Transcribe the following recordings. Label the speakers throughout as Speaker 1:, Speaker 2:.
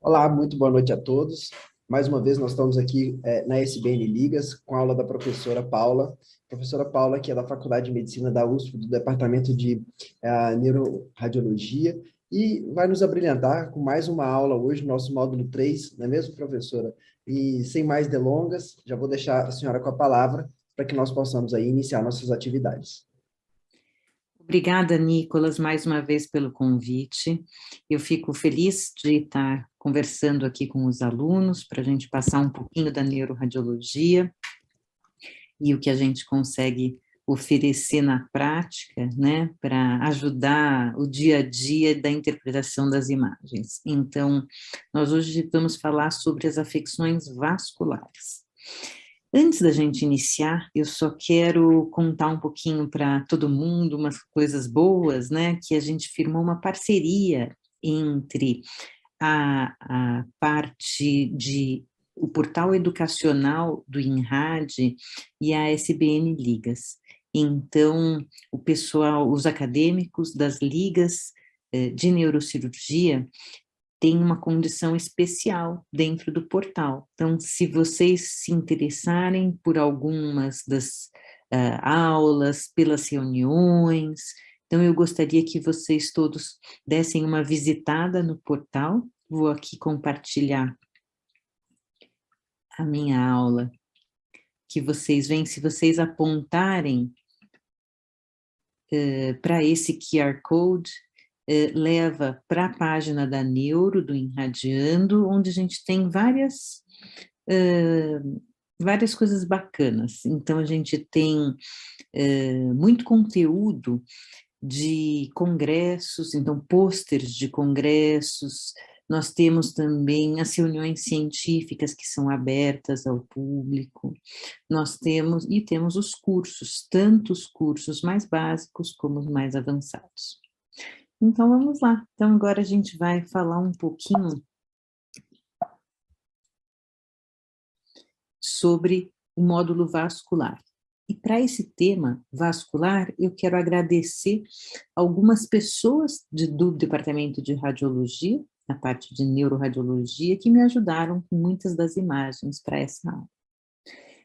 Speaker 1: Olá, muito boa noite a todos. Mais uma vez, nós estamos aqui na SBN Ligas, com a aula da professora Paula. Professora Paula, que é da Faculdade de Medicina da USP, do Departamento de Neuroradiologia, e vai nos abrilhantar com mais uma aula hoje, nosso módulo 3, não é mesmo, professora? E sem mais delongas, já vou deixar a senhora com a palavra para que nós possamos aí iniciar nossas atividades.
Speaker 2: Obrigada, Nicolas, mais uma vez pelo convite. Eu fico feliz de estar conversando aqui com os alunos para a gente passar um pouquinho da neuroradiologia e o que a gente consegue oferecer na prática, né, para ajudar o dia a dia da interpretação das imagens. Então, nós hoje vamos falar sobre as afecções vasculares. Antes da gente iniciar, eu só quero contar um pouquinho para todo mundo umas coisas boas, né? Que a gente firmou uma parceria entre a parte de o portal educacional do INRAD e a SBN Ligas. Então, o pessoal, os acadêmicos das ligas de neurocirurgia tem uma condição especial dentro do portal. Então, se vocês se interessarem por algumas das aulas, pelas reuniões, então eu gostaria que vocês todos dessem uma visitada no portal. Vou aqui compartilhar a minha aula, que vocês veem, se vocês apontarem para esse QR Code, leva para a página da Neuro, do Enradiando, onde a gente tem várias coisas bacanas. Então, a gente tem muito conteúdo de congressos, então, pôsteres de congressos. Nós temos também as reuniões científicas que são abertas ao público. Nós temos os cursos, tanto os cursos mais básicos como os mais avançados. Então, vamos lá. Então, agora a gente vai falar um pouquinho sobre o módulo vascular. E para esse tema vascular, eu quero agradecer algumas pessoas do Departamento de Radiologia, na parte de Neuroradiologia, que me ajudaram com muitas das imagens para essa aula.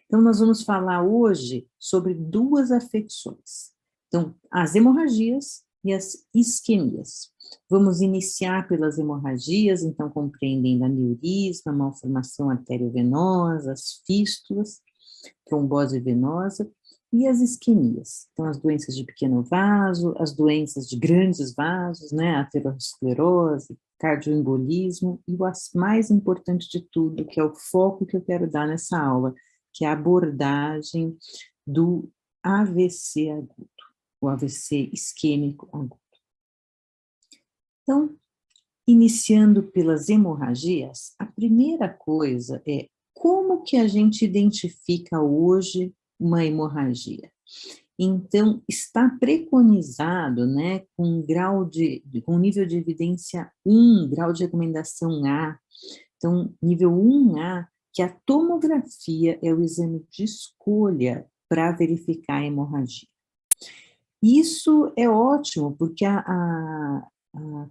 Speaker 2: Então, nós vamos falar hoje sobre duas afecções. Então, as hemorragias e as isquemias. Vamos iniciar pelas hemorragias, então compreendendo aneurisma, malformação arteriovenosa, as fístulas, trombose venosa e as isquemias. Então, as doenças de pequeno vaso, as doenças de grandes vasos, né, aterosclerose, cardioembolismo e o mais importante de tudo, que é o foco que eu quero dar nessa aula, que é a abordagem do AVC agudo, o AVC isquêmico agudo. Então, iniciando pelas hemorragias, a primeira coisa é como que a gente identifica hoje uma hemorragia. Então, está preconizado, né, com com nível de evidência 1, grau de recomendação A, então, nível 1A, que a tomografia é o exame de escolha para verificar a hemorragia. Isso é ótimo, porque a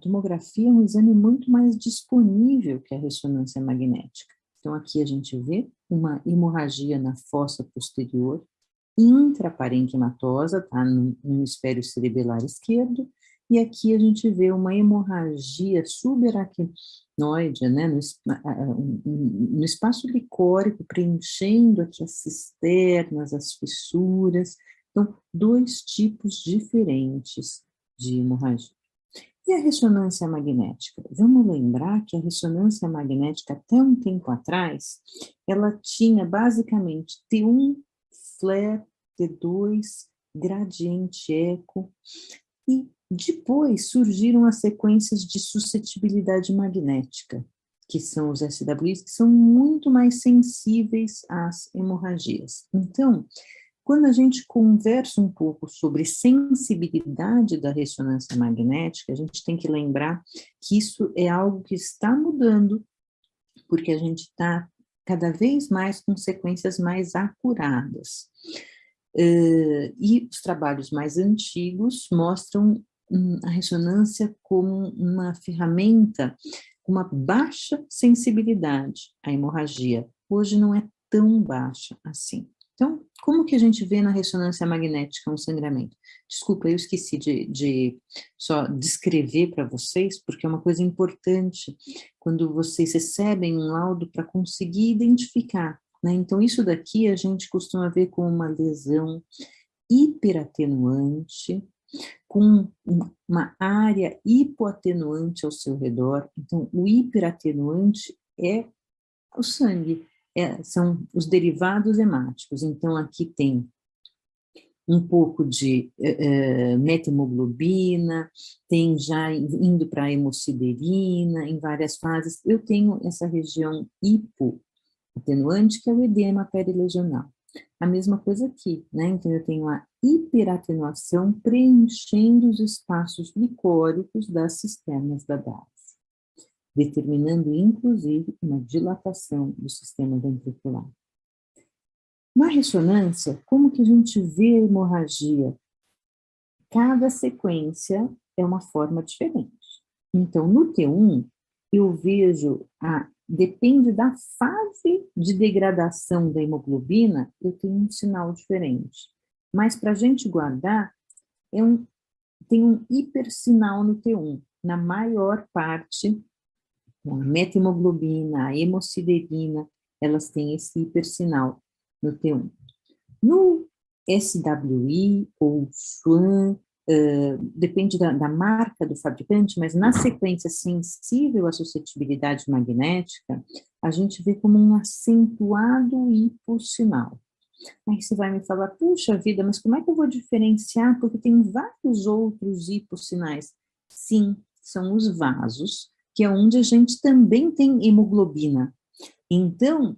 Speaker 2: tomografia é um exame muito mais disponível que a ressonância magnética. Então, aqui a gente vê uma hemorragia na fossa posterior, intraparenquimatosa, tá, no hemisfério cerebelar esquerdo, e aqui a gente vê uma hemorragia subaracnoide, né, no espaço licórico, preenchendo aqui as cisternas, as fissuras. Então, dois tipos diferentes de hemorragia. E a ressonância magnética? Vamos lembrar que a ressonância magnética, até um tempo atrás, ela tinha basicamente T1, flare, T2, gradiente eco, e depois surgiram as sequências de suscetibilidade magnética, que são os SWIs, que são muito mais sensíveis às hemorragias. Então, Quando a gente conversa um pouco sobre sensibilidade da ressonância magnética, a gente tem que lembrar que isso é algo que está mudando, porque a gente está cada vez mais com sequências mais acuradas. E os trabalhos mais antigos mostram a ressonância como uma ferramenta com uma baixa sensibilidade à hemorragia. Hoje não é tão baixa assim. Então, como que a gente vê na ressonância magnética um sangramento? Desculpa, eu esqueci de só descrever para vocês, porque é uma coisa importante quando vocês recebem um laudo para conseguir identificar, né? Então, isso daqui a gente costuma ver como uma lesão hiperatenuante, com uma área hipoatenuante ao seu redor. Então, o hiperatenuante é o sangue, são os derivados hemáticos. Então, aqui tem um pouco de methemoglobina, tem já indo para a hemosiderina, em várias fases. Eu tenho essa região hipoatenuante, que é o edema perilegional. A mesma coisa aqui, né? Então, eu tenho a hiperatenuação preenchendo os espaços glicóricos das cisternas da base, determinando, inclusive, uma dilatação do sistema ventricular. Na ressonância, como que a gente vê a hemorragia? Cada sequência é uma forma diferente. Então, no T1, eu vejo, depende da fase de degradação da hemoglobina, eu tenho um sinal diferente. Mas para a gente guardar, tem um hipersinal no T1. Na maior parte, a methemoglobina, a hemosiderina, elas têm esse hipersinal no T1. No SWI ou SWAN, depende da marca do fabricante, mas na sequência sensível à suscetibilidade magnética, a gente vê como um acentuado hipossinal. Aí você vai me falar, puxa vida, mas como é que eu vou diferenciar? Porque tem vários outros hipossinais. Sim, são os vasos, que é onde a gente também tem hemoglobina. Então,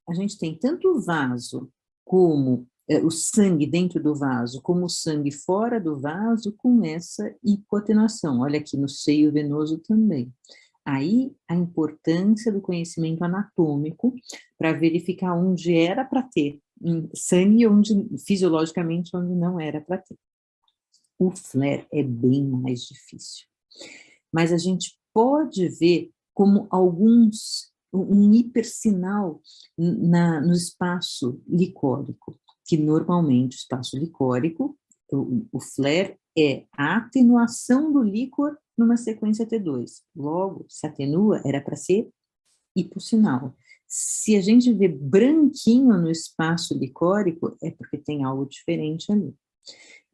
Speaker 2: a gente tem tanto o vaso como o sangue dentro do vaso, como o sangue fora do vaso, com essa hipoatenuação. Olha aqui no seio venoso também. Aí, a importância do conhecimento anatômico para verificar onde era para ter sangue, onde, fisiologicamente, onde não era para ter. O flare é bem mais difícil. Mas a gente pode ver como um hipersinal no espaço licórico, que normalmente o espaço licórico, o flare é a atenuação do líquor numa sequência T2. Logo, se atenua, era para ser hipossinal. Se a gente vê branquinho no espaço licórico, é porque tem algo diferente ali.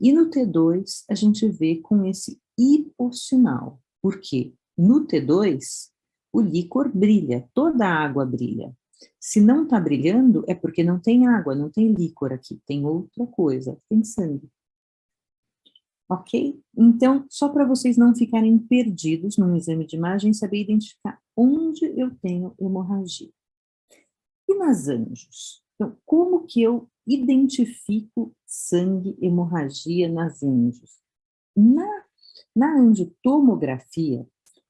Speaker 2: E no T2, a gente vê com esse hipossinal. Por quê? No T2, o líquor brilha, toda a água brilha. Se não está brilhando, é porque não tem água, não tem líquor aqui, tem outra coisa, tem sangue. Ok? Então, só para vocês não ficarem perdidos num exame de imagem, saber identificar onde eu tenho hemorragia. E nas angios? Então, como que eu identifico sangue, hemorragia nas angios? Na angiotomografia,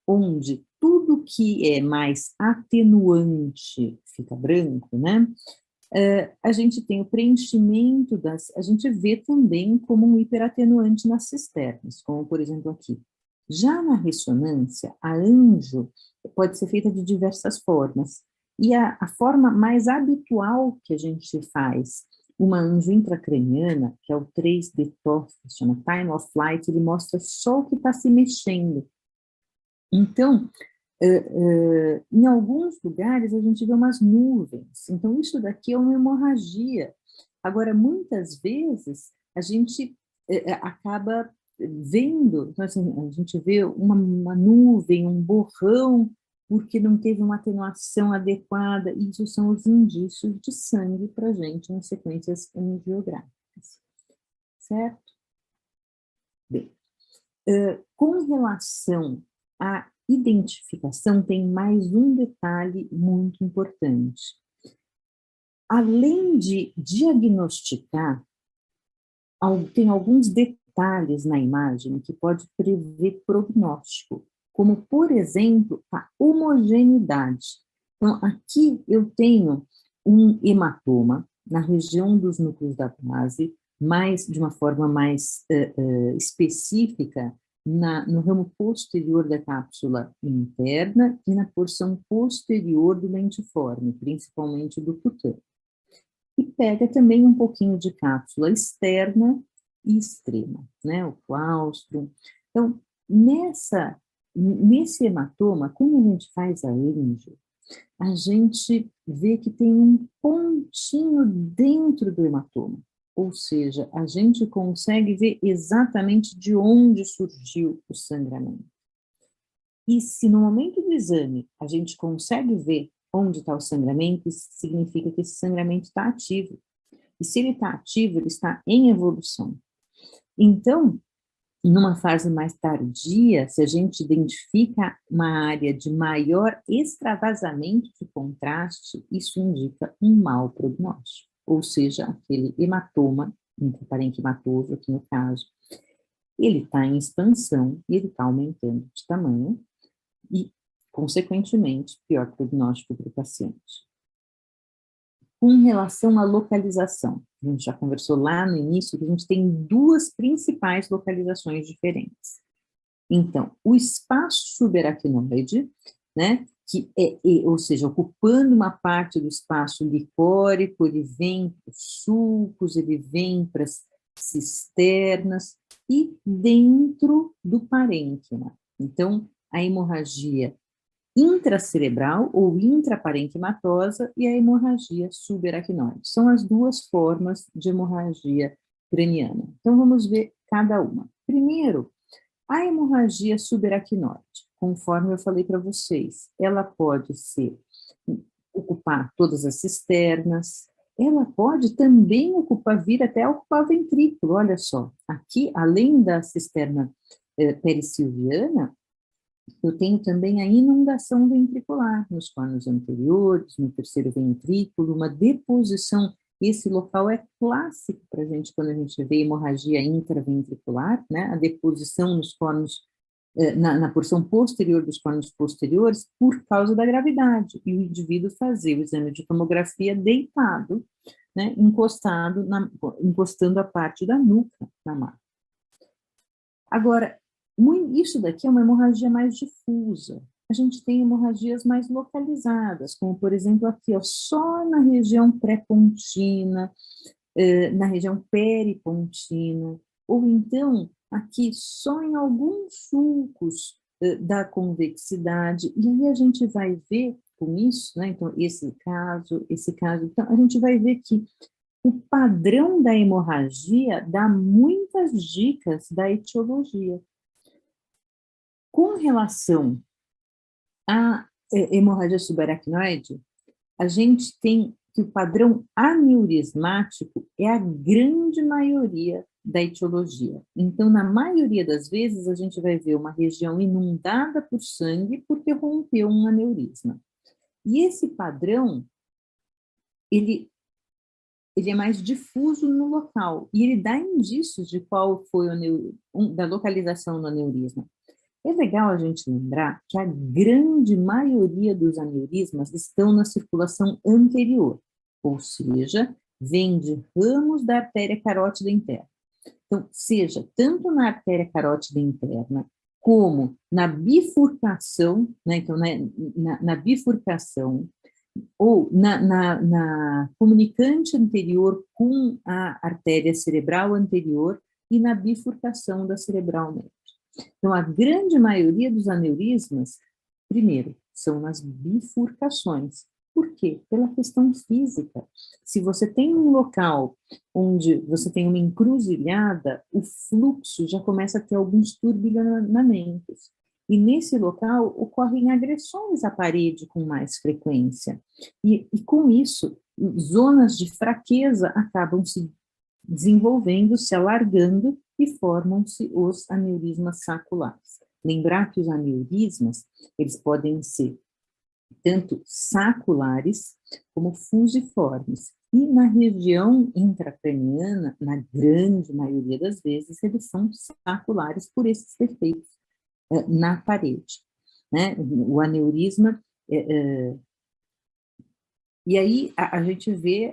Speaker 2: onde tudo que é mais atenuante fica branco, né? A gente tem o preenchimento a gente vê também como um hiperatenuante nas cisternas, como por exemplo aqui. Já na ressonância, a angio pode ser feita de diversas formas, e a forma mais habitual que a gente faz uma angio intracraniana, que é o 3D TOF, que chama Time of Flight, ele mostra só o que está se mexendo. Então, em alguns lugares a gente vê umas nuvens, então isso daqui é uma hemorragia. Agora, muitas vezes, a gente acaba vendo, então, assim, a gente vê uma nuvem, um borrão, porque não teve uma atenuação adequada, e isso são os indícios de sangue para a gente nas sequências angiográficas, certo? Bem, com relação à identificação, tem mais um detalhe muito importante. além de diagnosticar, tem alguns detalhes na imagem que pode prever prognóstico, como, por exemplo, a homogeneidade. Então, aqui eu tenho um hematoma na região dos núcleos da base, de uma forma mais específica, no ramo posterior da cápsula interna e na porção posterior do lentiforme, principalmente do cutâneo. E pega também um pouquinho de cápsula externa e extrema, né, o claustro. Então, nesse hematoma, quando a gente faz a angio, a gente vê que tem um pontinho dentro do hematoma, ou seja, a gente consegue ver exatamente de onde surgiu o sangramento. E se no momento do exame a gente consegue ver onde está o sangramento, isso significa que esse sangramento está ativo. E se ele está ativo, ele está em evolução. Então, numa fase mais tardia, se a gente identifica uma área de maior extravasamento de contraste, isso indica um mau prognóstico, ou seja, aquele hematoma intraparenquimatoso, aqui no caso, ele está em expansão e ele está aumentando de tamanho e, consequentemente, pior prognóstico para o paciente. Com relação à localização, a gente já conversou lá no início que a gente tem duas principais localizações diferentes. Então, o espaço subaracnoide, né, ou seja, ocupando uma parte do espaço licórico, ele vem para os sulcos, ele vem para as cisternas e dentro do parênquima. Então, a hemorragia intracerebral ou intraparenquimatosa e a hemorragia subaracnoide. São as duas formas de hemorragia craniana. Então, vamos ver cada uma. Primeiro, a hemorragia subaracnoide, conforme eu falei para vocês, ela pode ocupar todas as cisternas, ela pode também vir até ocupar o ventrículo, olha só. Aqui, além da cisterna perissilviana, eu tenho também a inundação ventricular nos cornos anteriores, no terceiro ventrículo, uma deposição. Esse local é clássico para a gente quando a gente vê hemorragia intraventricular, né? A deposição nos cornos, na porção posterior dos cornos posteriores, por causa da gravidade. E o indivíduo fazer o exame de tomografia deitado, né? Encostando a parte da nuca na maca. Agora, isso daqui é uma hemorragia mais difusa. A gente tem hemorragias mais localizadas, como, por exemplo, aqui, ó, só na região pré-pontina, na região peripontina, ou então, aqui, só em alguns sulcos da convexidade, e aí a gente vai ver com isso, né, então, esse caso, então, a gente vai ver que o padrão da hemorragia dá muitas dicas da etiologia. Com relação à hemorragia subaracnoide, a gente tem que o padrão aneurismático é a grande maioria da etiologia. Então, na maioria das vezes, a gente vai ver uma região inundada por sangue porque rompeu um aneurisma. E esse padrão, ele é mais difuso no local, e ele dá indícios de qual foi da localização do aneurisma. É legal a gente lembrar que a grande maioria dos aneurismas estão na circulação anterior, ou seja, vem de ramos da artéria carótida interna. Então, seja tanto na artéria carótida interna, como na bifurcação, né, então na bifurcação, ou na comunicante anterior com a artéria cerebral anterior e na bifurcação da cerebral média. Então, a grande maioria dos aneurismas, primeiro, são nas bifurcações. Por quê? Pela questão física. Se você tem um local onde você tem uma encruzilhada, o fluxo já começa a ter alguns turbilhonamentos. E nesse local ocorrem agressões à parede com mais frequência. E com isso, zonas de fraqueza acabam se desenvolvendo, se alargando e formam-se os aneurismas saculares. Lembrar que os aneurismas, eles podem ser tanto saculares como fusiformes. E na região intracraniana, na grande maioria das vezes, eles são saculares por esses defeitos na parede, né? O aneurisma e aí a gente vê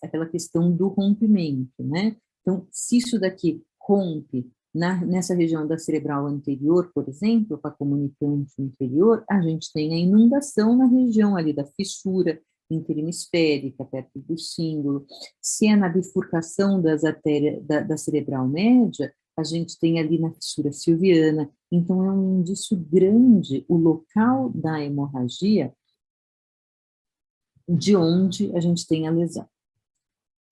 Speaker 2: aquela questão do rompimento, né? Então, se isso daqui rompe nessa região da cerebral anterior, por exemplo, para comunicante inferior, a gente tem a inundação na região ali da fissura interhemisférica, perto do símbolo. Se é na bifurcação das artérias da cerebral média, a gente tem ali na fissura silviana. Então, é um indício grande o local da hemorragia de onde a gente tem a lesão.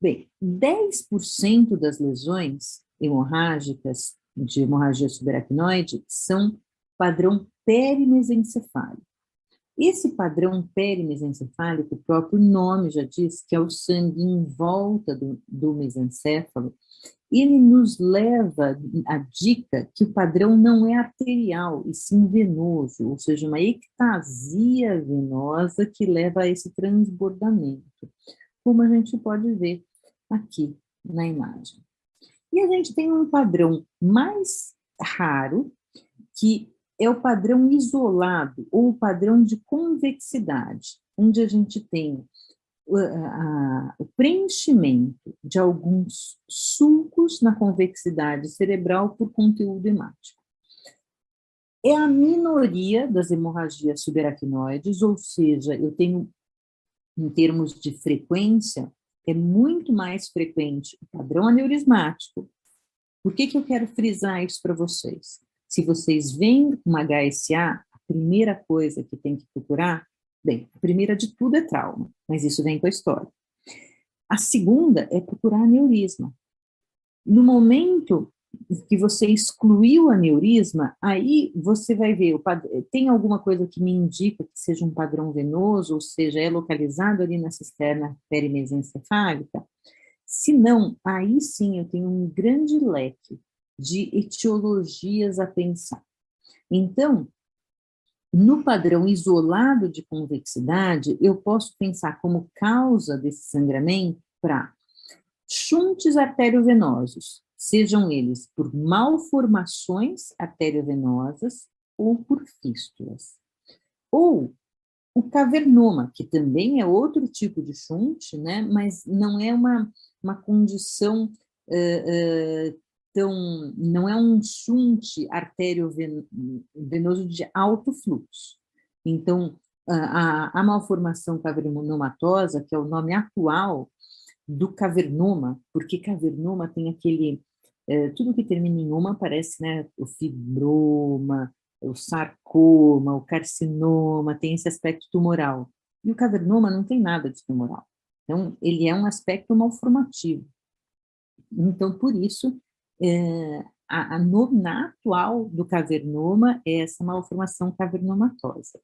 Speaker 2: Bem, 10% das lesões hemorrágicas de hemorragia subaracnoide são padrão perimesencefálico. Esse padrão perimesencefálico, o próprio nome já diz que é o sangue em volta do mesencéfalo, ele nos leva a dica que o padrão não é arterial, e sim venoso, ou seja, uma ectasia venosa que leva a esse transbordamento, como a gente pode ver aqui na imagem. E a gente tem um padrão mais raro, que é o padrão isolado, ou o padrão de convexidade, onde a gente tem o preenchimento de alguns sulcos na convexidade cerebral por conteúdo hemático. É a minoria das hemorragias subaracnoides, ou seja, eu tenho, em termos de frequência, é muito mais frequente o padrão aneurismático. Por que eu quero frisar isso para vocês? Se vocês veem uma HSA, a primeira coisa que tem que procurar, bem, a primeira de tudo é trauma, mas isso vem com a história. A segunda é procurar aneurisma. No momento que você excluiu o aneurisma, aí você vai ver, tem alguma coisa que me indica que seja um padrão venoso, ou seja, é localizado ali na cisterna perimesencefálica? Se não, aí sim eu tenho um grande leque de etiologias a pensar. Então, no padrão isolado de convexidade, eu posso pensar como causa desse sangramento para shunts arteriovenosos, sejam eles por malformações arteriovenosas ou por fístulas. Ou o cavernoma, que também é outro tipo de shunt, né, mas não é uma condição não é um shunt arteriovenoso de alto fluxo. Então, a malformação cavernomatosa, que é o nome atual do cavernoma, porque cavernoma tem aquele, tudo que termina em uma parece, né, o fibroma, o sarcoma, o carcinoma, tem esse aspecto tumoral. E o cavernoma não tem nada de tumoral. Então, ele é um aspecto malformativo. Então, por isso, a norma atual do cavernoma é essa malformação cavernomatosa.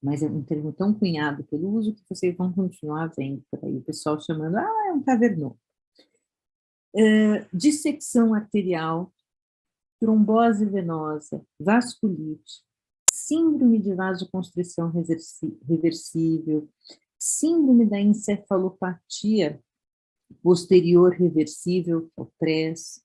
Speaker 2: Mas é um termo tão cunhado pelo uso que vocês vão continuar vendo por aí, o pessoal chamando, é um cavernoma. Dissecção arterial, trombose venosa, vasculite, síndrome de vasoconstrição reversível, síndrome da encefalopatia posterior reversível, que é o PRES,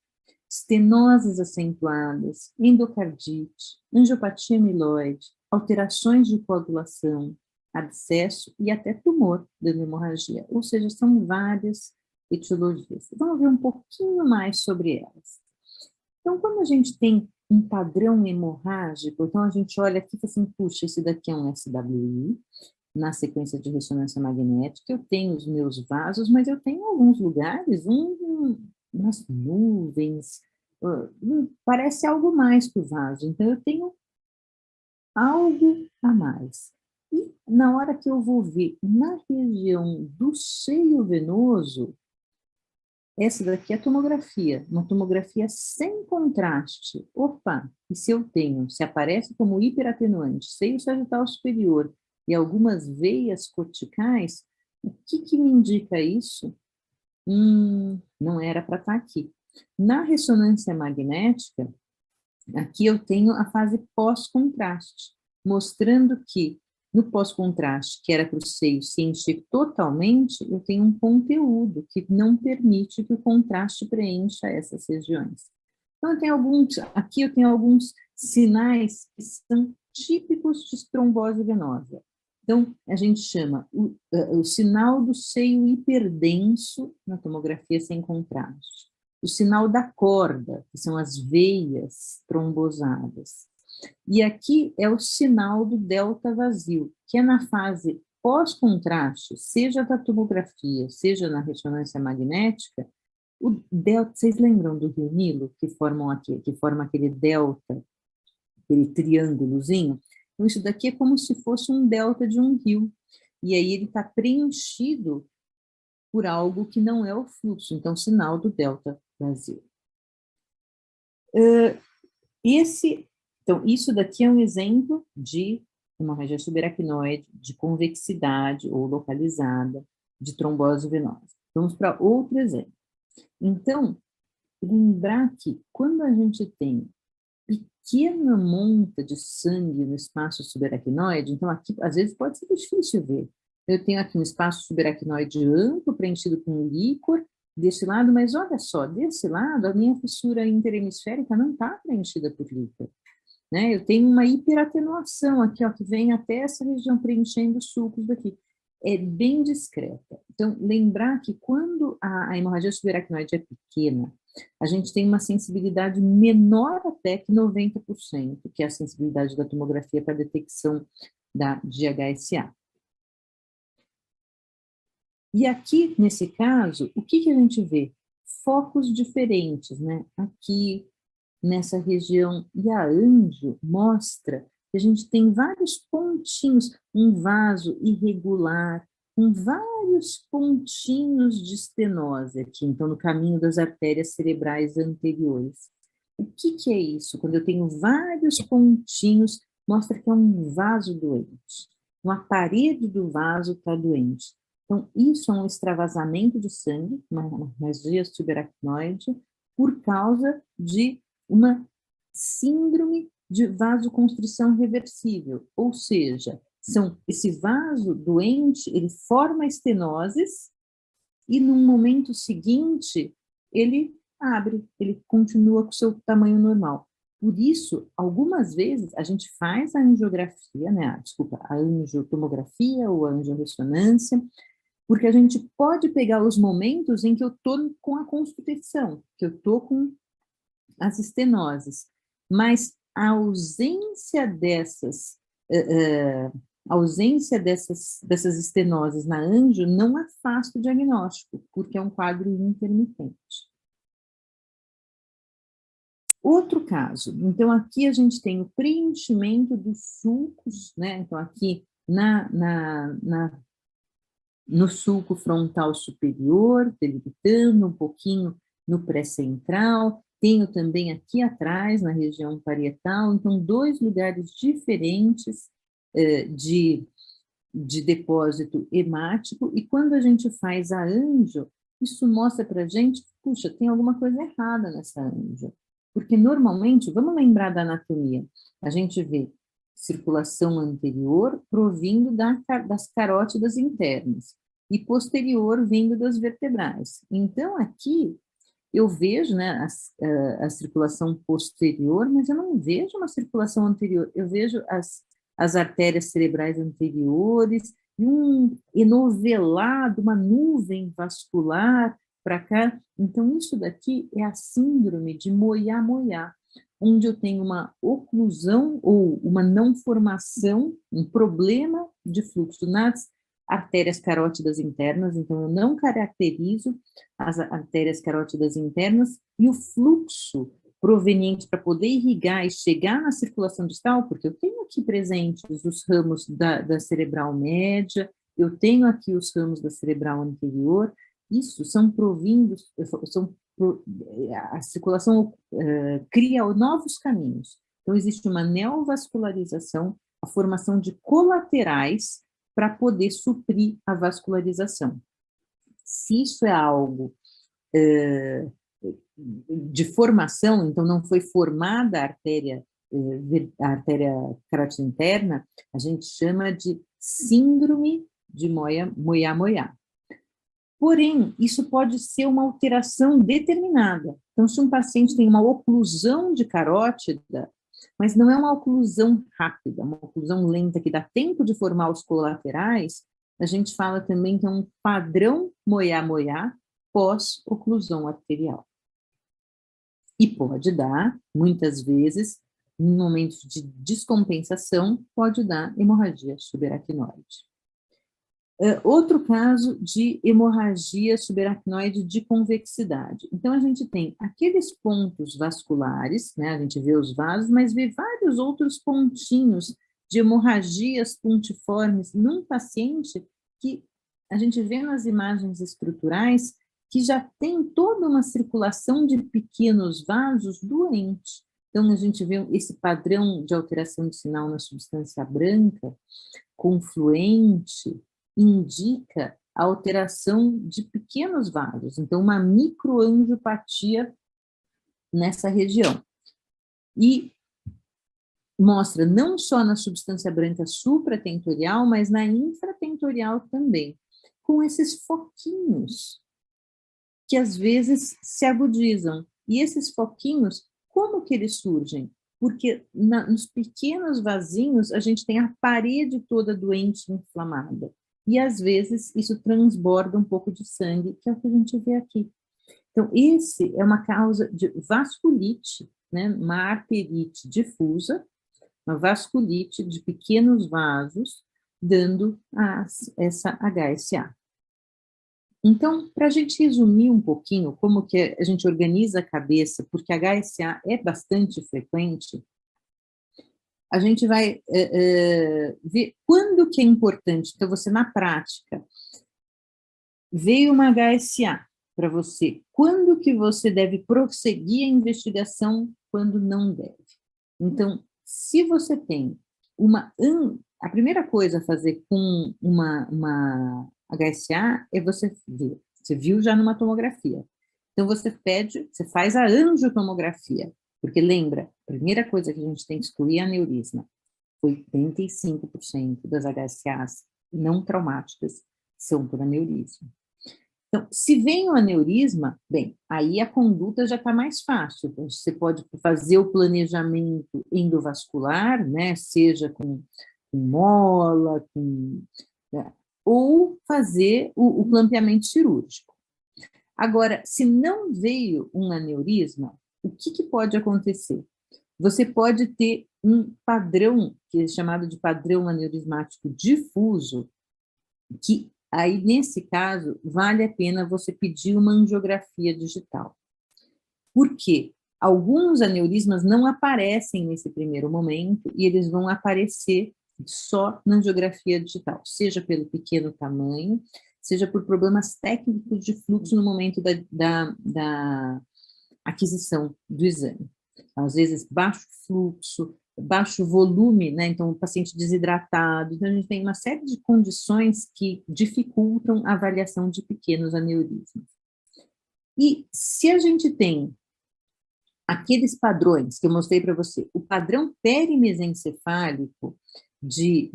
Speaker 2: estenoses acentuadas, endocardite, angiopatia amiloide, alterações de coagulação, abscesso e até tumor da hemorragia, ou seja, são várias etiologias. Vamos ver um pouquinho mais sobre elas. Então, quando a gente tem um padrão hemorrágico, então a gente olha aqui e fala assim, puxa, esse daqui é um SWI, na sequência de ressonância magnética, eu tenho os meus vasos, mas eu tenho em alguns lugares umas nuvens, parece algo mais que o vaso, então eu tenho algo a mais. E na hora que eu vou ver na região do seio venoso, essa daqui é a tomografia, uma tomografia sem contraste. Opa, e se eu tenho, se aparece como hiperatenuante, seio sagital superior e algumas veias corticais, o que me indica isso? Não era para estar aqui. Na ressonância magnética, aqui eu tenho a fase pós-contraste, mostrando que No pós-contraste, que era para o seio se encher totalmente, eu tenho um conteúdo que não permite que o contraste preencha essas regiões. Então, aqui eu tenho alguns sinais que são típicos de trombose venosa. Então, a gente chama o sinal do seio hiperdenso na tomografia sem contraste. O sinal da corda, que são as veias trombosadas. E aqui é o sinal do delta vazio, que é na fase pós-contraste, seja da tomografia, seja na ressonância magnética, o delta, vocês lembram do rio Nilo, que forma aquele delta, aquele triângulozinho? Então, isso daqui é como se fosse um delta de um rio. E aí ele está preenchido por algo que não é o fluxo, então sinal do delta vazio. Então, isso daqui é um exemplo de hemorragia subaracnoide, de convexidade ou localizada, de trombose venosa. Vamos para outro exemplo. Então, lembrar que quando a gente tem pequena monta de sangue no espaço subaracnoide, então aqui às vezes pode ser difícil ver. Eu tenho aqui um espaço subaracnoide amplo, preenchido com líquor, desse lado, mas olha só, desse lado a minha fissura interhemisférica não está preenchida por líquor. Né? Eu tenho uma hiperatenuação aqui, ó, que vem até essa região preenchendo os sulcos daqui. É bem discreta. Então, lembrar que quando a hemorragia subaracnoide é pequena, a gente tem uma sensibilidade menor até que 90%, que é a sensibilidade da tomografia para detecção de HSA. E aqui, nesse caso, o que a gente vê? Focos diferentes, né? Aqui, nessa região, e a anjo mostra que a gente tem vários pontinhos, um vaso irregular, com vários pontinhos de estenose aqui, então no caminho das artérias cerebrais anteriores. O que é isso? Quando eu tenho vários pontinhos, mostra que é um vaso doente. Uma parede do vaso está doente. Então, isso é um extravasamento de sangue, uma hemorragia subaracnoide, por causa de uma síndrome de vasoconstrição reversível, ou seja, esse vaso doente, ele forma estenoses e no momento seguinte ele abre, ele continua com o seu tamanho normal. Por isso, algumas vezes a gente faz a angiografia, né, a angiotomografia ou a angiorressonância, porque a gente pode pegar os momentos em que eu estou com a constrição, que eu estou com as estenoses, mas a ausência dessas dessas estenoses na anjo não afasta o diagnóstico, porque é um quadro intermitente. Outro caso, então aqui a gente tem o preenchimento dos sulcos, né? Então aqui no sulco frontal superior, delimitando um pouquinho no pré-central, tenho também aqui atrás, na região parietal, então 2 lugares diferentes de depósito hemático, e quando a gente faz a anjo, isso mostra para a gente, puxa, tem alguma coisa errada nessa anjo, porque normalmente, vamos lembrar da anatomia, a gente vê circulação anterior provindo das carótidas internas, e posterior vindo das vertebrais. Então, aqui, eu vejo, né, a circulação posterior, mas eu não vejo uma circulação anterior, eu vejo as artérias cerebrais anteriores, e um enovelado, uma nuvem vascular para cá. Então, isso daqui é a síndrome de Moyamoya, onde eu tenho uma oclusão ou uma não formação, um problema de fluxo nas artérias carótidas internas, então eu não caracterizo as artérias carótidas internas e o fluxo proveniente para poder irrigar e chegar na circulação distal, porque eu tenho aqui presentes os ramos da cerebral média, eu tenho aqui os ramos da cerebral anterior, isso são provindos, a circulação cria novos caminhos. Então, existe uma neovascularização, a formação de colaterais para poder suprir a vascularização. Se isso é algo de formação, então não foi formada a artéria a artéria carótida interna, a gente chama de síndrome de Moyamoya. Porém, isso pode ser uma alteração determinada. Então, se um paciente tem uma oclusão de carótida, mas não é uma oclusão rápida, uma oclusão lenta que dá tempo de formar os colaterais, a gente fala também que é um padrão Moyamoya pós-oclusão arterial. E pode dar, muitas vezes, em momentos de descompensação, pode dar hemorragia subaracnoide. Outro caso de hemorragia subaracnoide de convexidade. Então, a gente tem aqueles pontos vasculares, né? A gente vê os vasos, mas vê vários outros pontinhos de hemorragias pontiformes num paciente que a gente vê nas imagens estruturais que já tem toda uma circulação de pequenos vasos doentes. Então, a gente vê esse padrão de alteração de sinal na substância branca, confluente, indica a alteração de pequenos vasos, então uma microangiopatia nessa região. E mostra não só na substância branca supratentorial, mas na infratentorial também, com esses foquinhos que às vezes se agudizam. E esses foquinhos, como que eles surgem? Porque nos pequenos vasinhos a gente tem a parede toda doente inflamada. E, às vezes, isso transborda um pouco de sangue, que é o que a gente vê aqui. Então, esse é uma causa de vasculite, né? Uma arterite difusa, uma vasculite de pequenos vasos, dando essa HSA. Então, para a gente resumir um pouquinho como que a gente organiza a cabeça, porque a HSA é bastante frequente, a gente vai ver quando que é importante. Então, você, na prática, veio uma HSA para você. Quando que você deve prosseguir a investigação, quando não deve. Então, se você tem a primeira coisa a fazer com uma HSA é você ver. Você viu já numa tomografia. Então, você faz a angiotomografia. Porque lembra, a primeira coisa que a gente tem que excluir é aneurisma. 85% das HSAs não traumáticas são por aneurisma. Então, se vem o aneurisma, bem, aí a conduta já está mais fácil. Então, você pode fazer o planejamento endovascular, né, seja com mola, né, ou fazer o clampeamento cirúrgico. Agora, se não veio um aneurisma, o que pode acontecer? Você pode ter um padrão, que é chamado de padrão aneurismático difuso, que aí, nesse caso, vale a pena você pedir uma angiografia digital. Por quê? Alguns aneurismas não aparecem nesse primeiro momento e eles vão aparecer só na angiografia digital, seja pelo pequeno tamanho, seja por problemas técnicos de fluxo no momento da aquisição do exame. Às vezes, baixo fluxo, baixo volume, né? Então, o paciente desidratado. Então, a gente tem uma série de condições que dificultam a avaliação de pequenos aneurismas. E se a gente tem aqueles padrões que eu mostrei para você, o padrão perimesencefálico de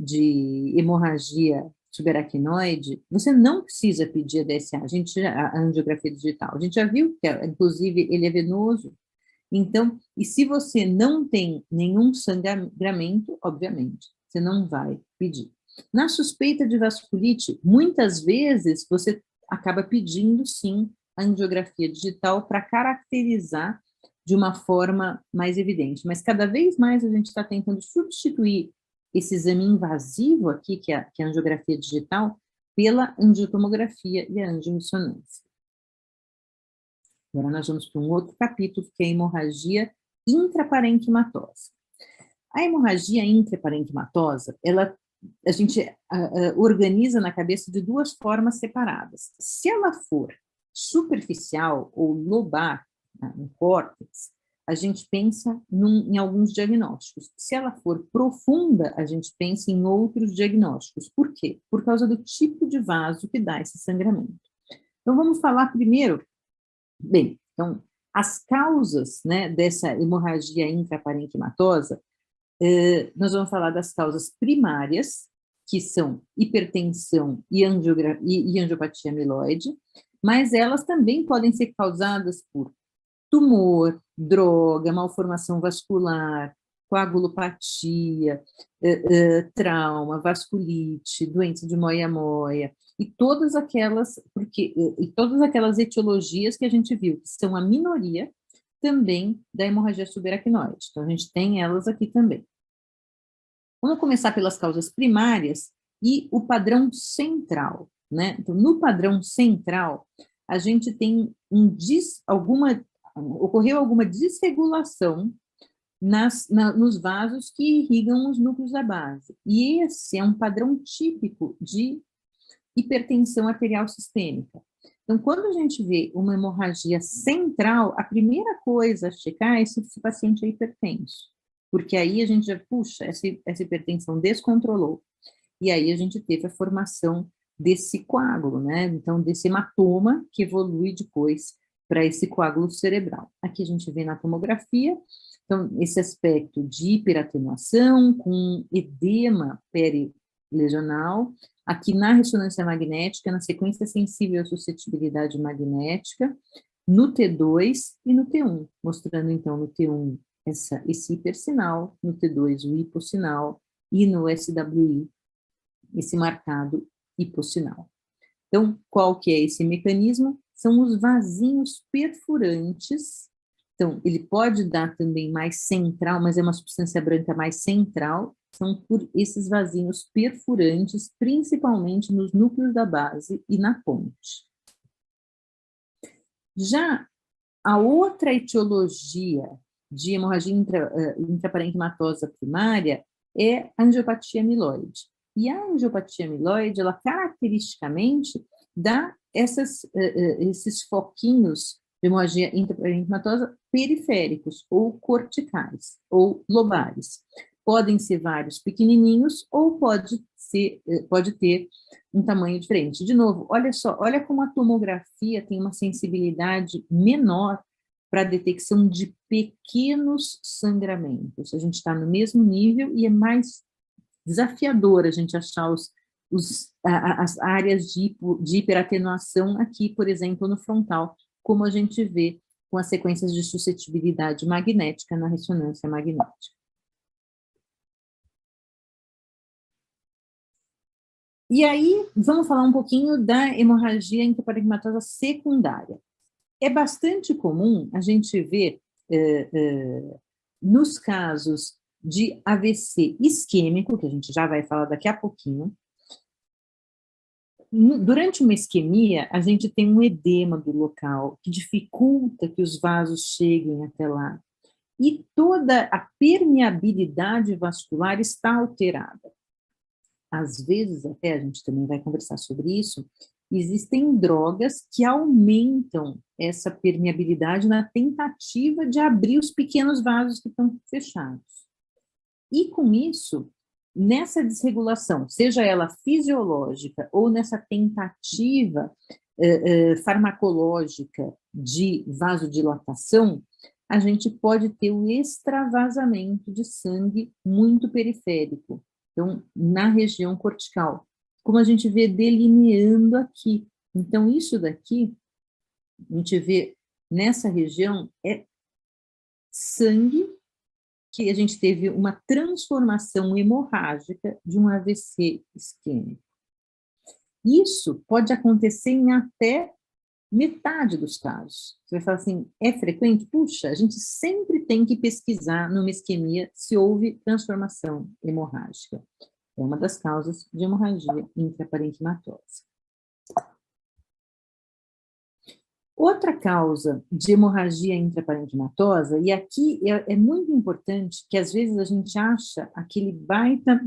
Speaker 2: hemorragia subaracnoide, você não precisa pedir a DSA, a angiografia digital. A gente já viu que, inclusive, ele é venoso. Então, e se você não tem nenhum sangramento, obviamente, você não vai pedir. Na suspeita de vasculite, muitas vezes você acaba pedindo, sim, a angiografia digital para caracterizar de uma forma mais evidente. Mas cada vez mais a gente está tentando substituir esse exame invasivo aqui, que é a angiografia digital, pela angiotomografia e a angiorressonância. Agora nós vamos para um outro capítulo, que é a hemorragia intraparenquimatosa. A hemorragia intraparenquimatosa, a gente organiza na cabeça de duas formas separadas. Se ela for superficial ou lobar, no córtex, a gente pensa em alguns diagnósticos. Se ela for profunda, a gente pensa em outros diagnósticos. Por quê? Por causa do tipo de vaso que dá esse sangramento. Então, vamos falar primeiro. Bem, então, as causas, né, dessa hemorragia intraparenquimatosa Nós vamos falar das causas primárias, que são hipertensão e angiopatia amiloide, mas elas também podem ser causadas por tumor, droga, malformação vascular, coagulopatia, trauma, vasculite, doença de moia-moia, e todas aquelas etiologias que a gente viu, que são a minoria também da hemorragia subaracnoide. Então, a gente tem elas aqui também. Vamos começar pelas causas primárias e o padrão central, né? Então, no padrão central, a gente tem ocorreu alguma desregulação nos vasos que irrigam os núcleos da base. E esse é um padrão típico de hipertensão arterial sistêmica. Então, quando a gente vê uma hemorragia central, a primeira coisa a checar é se esse paciente é hipertenso. Porque aí a gente já, puxa, essa hipertensão descontrolou. E aí a gente teve a formação desse coágulo, né? Então, desse hematoma que evolui depois para esse coágulo cerebral. Aqui a gente vê na tomografia, então, esse aspecto de hiperatenuação com edema perilesional, aqui na ressonância magnética, na sequência sensível à suscetibilidade magnética, no T2 e no T1, mostrando então no T1 esse hipersinal, no T2 o hipossinal e no SWI esse marcado hipossinal. Então, qual que é esse mecanismo? São os vasinhos perfurantes. Então, ele pode dar também mais central, mas é uma substância branca mais central, são por esses vasinhos perfurantes, principalmente nos núcleos da base e na ponte. Já a outra etiologia de hemorragia intraparenquimatosa primária é a angiopatia amiloide. E a angiopatia amiloide, ela caracteristicamente dá esses foquinhos de hemorragia intraparenquimatosa periféricos, ou corticais, ou lobares. Podem ser vários pequenininhos, ou pode ter um tamanho diferente. De novo, olha só, olha como a tomografia tem uma sensibilidade menor para a detecção de pequenos sangramentos. A gente está no mesmo nível e é mais desafiador a gente achar as áreas de hiperatenuação aqui, por exemplo, no frontal, como a gente vê com as sequências de suscetibilidade magnética na ressonância magnética. E aí, vamos falar um pouquinho da hemorragia intraparenquimatosa secundária. É bastante comum a gente ver, nos casos de AVC isquêmico, que a gente já vai falar daqui a pouquinho, durante uma isquemia, a gente tem um edema do local, que dificulta que os vasos cheguem até lá. E toda a permeabilidade vascular está alterada. Às vezes, até a gente também vai conversar sobre isso, existem drogas que aumentam essa permeabilidade na tentativa de abrir os pequenos vasos que estão fechados. E com isso, nessa desregulação, seja ela fisiológica ou nessa tentativa farmacológica de vasodilatação, a gente pode ter o extravasamento de sangue muito periférico, então, na região cortical, como a gente vê delineando aqui. Então, isso daqui, a gente vê nessa região, é sangue que a gente teve uma transformação hemorrágica de um AVC isquêmico. Isso pode acontecer em até metade dos casos. Você vai falar assim, é frequente? Puxa, a gente sempre tem que pesquisar numa isquemia se houve transformação hemorrágica. É uma das causas de hemorragia intraparenquimatosa. Outra causa de hemorragia intraparenquimatosa, e aqui é muito importante que às vezes a gente acha aquele baita,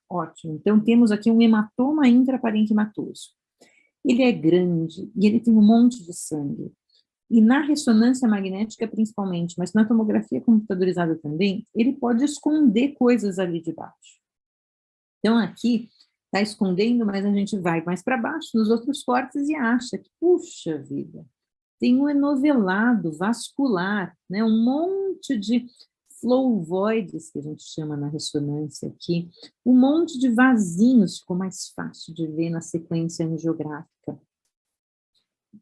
Speaker 2: ótimo, então temos aqui um hematoma intraparenquimatoso. Ele é grande e ele tem um monte de sangue. E na ressonância magnética principalmente, mas na tomografia computadorizada também, ele pode esconder coisas ali de baixo. Então aqui está escondendo, mas a gente vai mais para baixo nos outros cortes e acha que, puxa vida, tem um enovelado vascular, né, um monte de flow voids, que a gente chama na ressonância aqui, um monte de vasinhos, ficou mais fácil de ver na sequência angiográfica.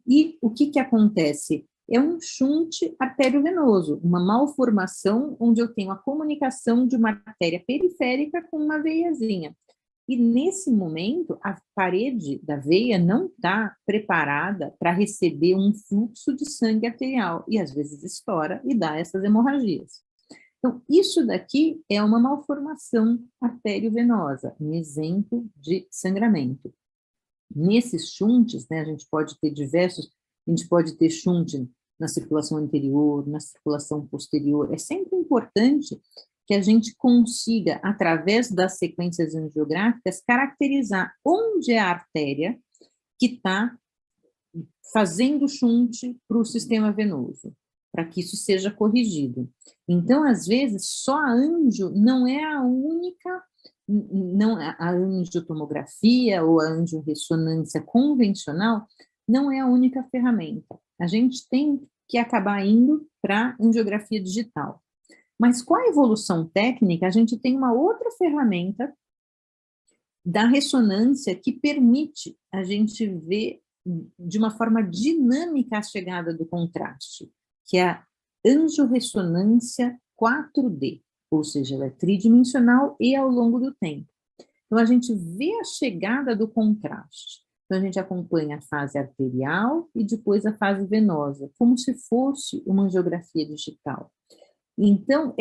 Speaker 2: E o que acontece? É um shunte arteriovenoso, uma malformação onde eu tenho a comunicação de uma artéria periférica com uma veiazinha. E nesse momento, a parede da veia não está preparada para receber um fluxo de sangue arterial, e às vezes estoura e dá essas hemorragias. Então, isso daqui é uma malformação arteriovenosa, um exemplo de sangramento. Nesses shunts, né, a gente pode ter shunt na circulação anterior, na circulação posterior. É sempre importante que a gente consiga, através das sequências angiográficas, caracterizar onde é a artéria que está fazendo shunt para o sistema venoso, para que isso seja corrigido. Então, às vezes, só a angio não é a única, não, a angiotomografia ou a angiorressonância convencional não é a única ferramenta. A gente tem que acabar indo para a angiografia digital. Mas com a evolução técnica, a gente tem uma outra ferramenta da ressonância que permite a gente ver de uma forma dinâmica a chegada do contraste, que é a angiorressonância 4D, ou seja, ela é tridimensional e ao longo do tempo. Então, a gente vê a chegada do contraste. Então, a gente acompanha a fase arterial e depois a fase venosa, como se fosse uma angiografia digital. Então,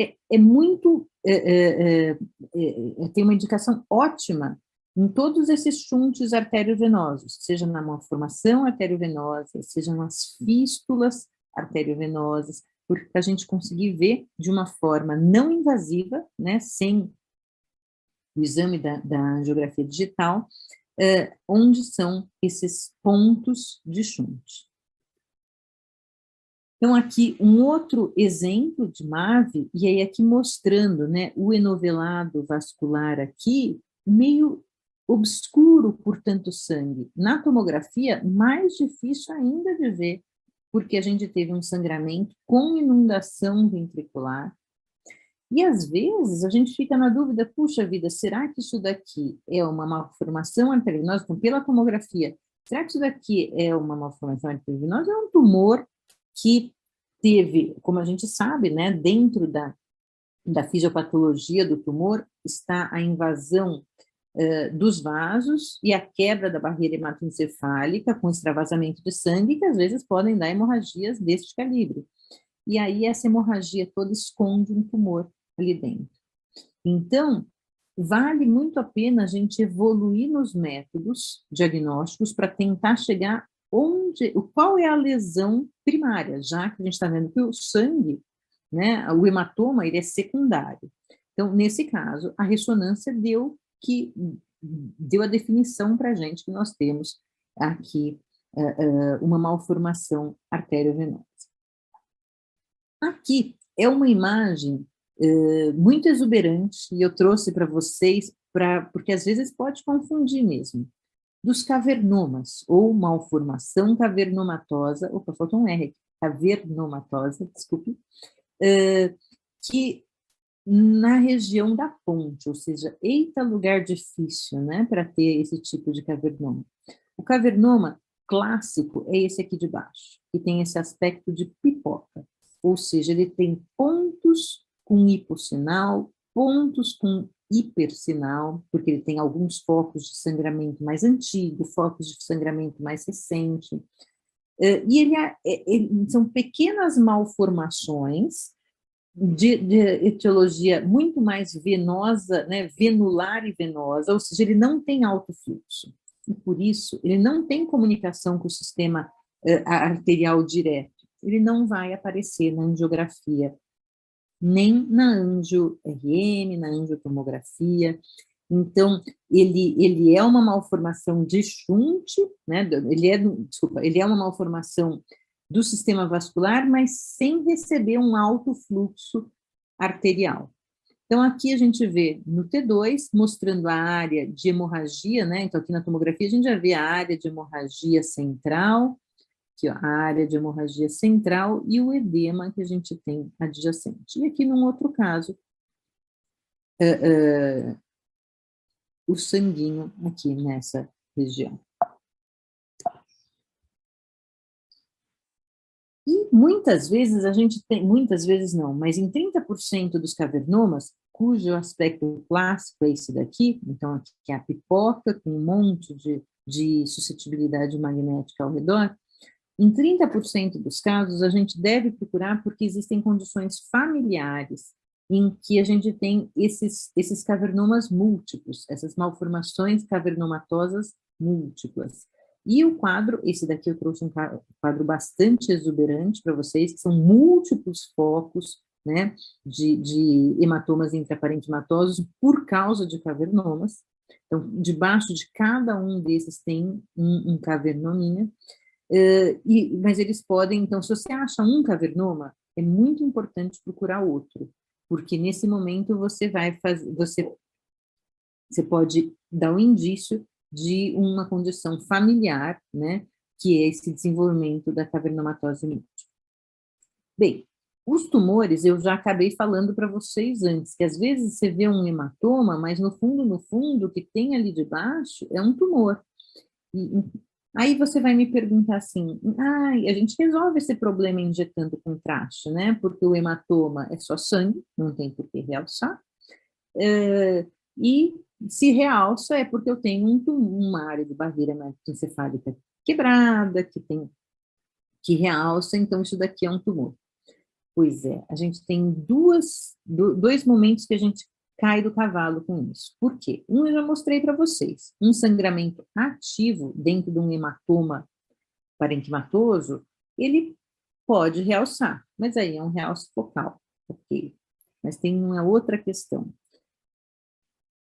Speaker 2: tem uma indicação ótima em todos esses shunts arteriovenosos, seja na malformação arteriovenosa, seja nas fístulas arteriovenosas, para a gente conseguir ver de uma forma não invasiva, né, sem o exame da angiografia digital, onde são esses pontos de shunt. Então, aqui, um outro exemplo de MAVE, e aí aqui mostrando, né, o enovelado vascular aqui, meio obscuro por tanto sangue. Na tomografia, mais difícil ainda de ver, porque a gente teve um sangramento com inundação ventricular. E, às vezes, a gente fica na dúvida, puxa vida, será que isso daqui é uma malformação arteriovenosa? Então, pela tomografia, será que isso daqui é uma malformação arteriovenosa? É um tumor que teve, como a gente sabe, né, dentro da fisiopatologia do tumor, está a invasão dos vasos e a quebra da barreira hematoencefálica com extravasamento de sangue, que às vezes podem dar hemorragias deste calibre. E aí essa hemorragia toda esconde um tumor ali dentro. Então, vale muito a pena a gente evoluir nos métodos diagnósticos para tentar chegar qual é a lesão primária, já que a gente está vendo que o sangue, né, o hematoma, ele é secundário. Então, nesse caso, a ressonância deu a definição para a gente que nós temos aqui uma malformação arteriovenosa. Aqui é uma imagem muito exuberante, e eu trouxe para vocês, porque às vezes pode confundir mesmo, dos cavernomas, ou malformação cavernomatosa, opa, faltou um R aqui, cavernomatosa, desculpe, que na região da ponte, ou seja, eita lugar difícil, né, para ter esse tipo de cavernoma. O cavernoma clássico é esse aqui de baixo, que tem esse aspecto de pipoca, ou seja, ele tem pontos com hipossinal, pontos com hipersinal, porque ele tem alguns focos de sangramento mais antigo, focos de sangramento mais recente, e são pequenas malformações de etiologia muito mais venosa, né, venular e venosa, ou seja, ele não tem alto fluxo, e por isso ele não tem comunicação com o sistema arterial direto, ele não vai aparecer na angiografia, nem na angio-RM, na angiotomografia. Então, ele é uma malformação de shunt, né? Ele é uma malformação do sistema vascular, mas sem receber um alto fluxo arterial. Então, aqui a gente vê no T2, mostrando a área de hemorragia, né? Então, aqui na tomografia a gente já vê a área de hemorragia central, aqui, ó, a área de hemorragia central e o edema que a gente tem adjacente. E aqui, num outro caso, o sanguinho aqui nessa região. E muitas vezes a gente tem, muitas vezes não, mas em 30% dos cavernomas, cujo aspecto clássico é esse daqui, então aqui é a pipoca, com um monte de suscetibilidade magnética ao redor, em 30% dos casos a gente deve procurar porque existem condições familiares em que a gente tem esses cavernomas múltiplos, essas malformações cavernomatosas múltiplas. E o quadro, esse daqui eu trouxe um quadro bastante exuberante para vocês, que são múltiplos focos, né, de hematomas intraparenquimatosos por causa de cavernomas. Então, debaixo de cada um desses tem um cavernominha, mas eles podem, então, se você acha um cavernoma, é muito importante procurar outro, porque nesse momento você vai fazer, você pode dar um indício de uma condição familiar, né, que é esse desenvolvimento da cavernomatose múltipla. Bem, os tumores, eu já acabei falando para vocês antes, que às vezes você vê um hematoma, mas no fundo, o que tem ali debaixo é um tumor. Aí você vai me perguntar assim, a gente resolve esse problema injetando contraste, né, porque o hematoma é só sangue, não tem por que realçar, e se realça é porque eu tenho uma área de barreira hematoencefálica quebrada, que realça, então isso daqui é um tumor. Pois é, a gente tem dois momentos que a gente cai do cavalo com isso. Por quê? Um eu já mostrei para vocês, um sangramento ativo dentro de um hematoma parenquimatoso, ele pode realçar, mas aí é um realce focal, ok? Mas tem uma outra questão.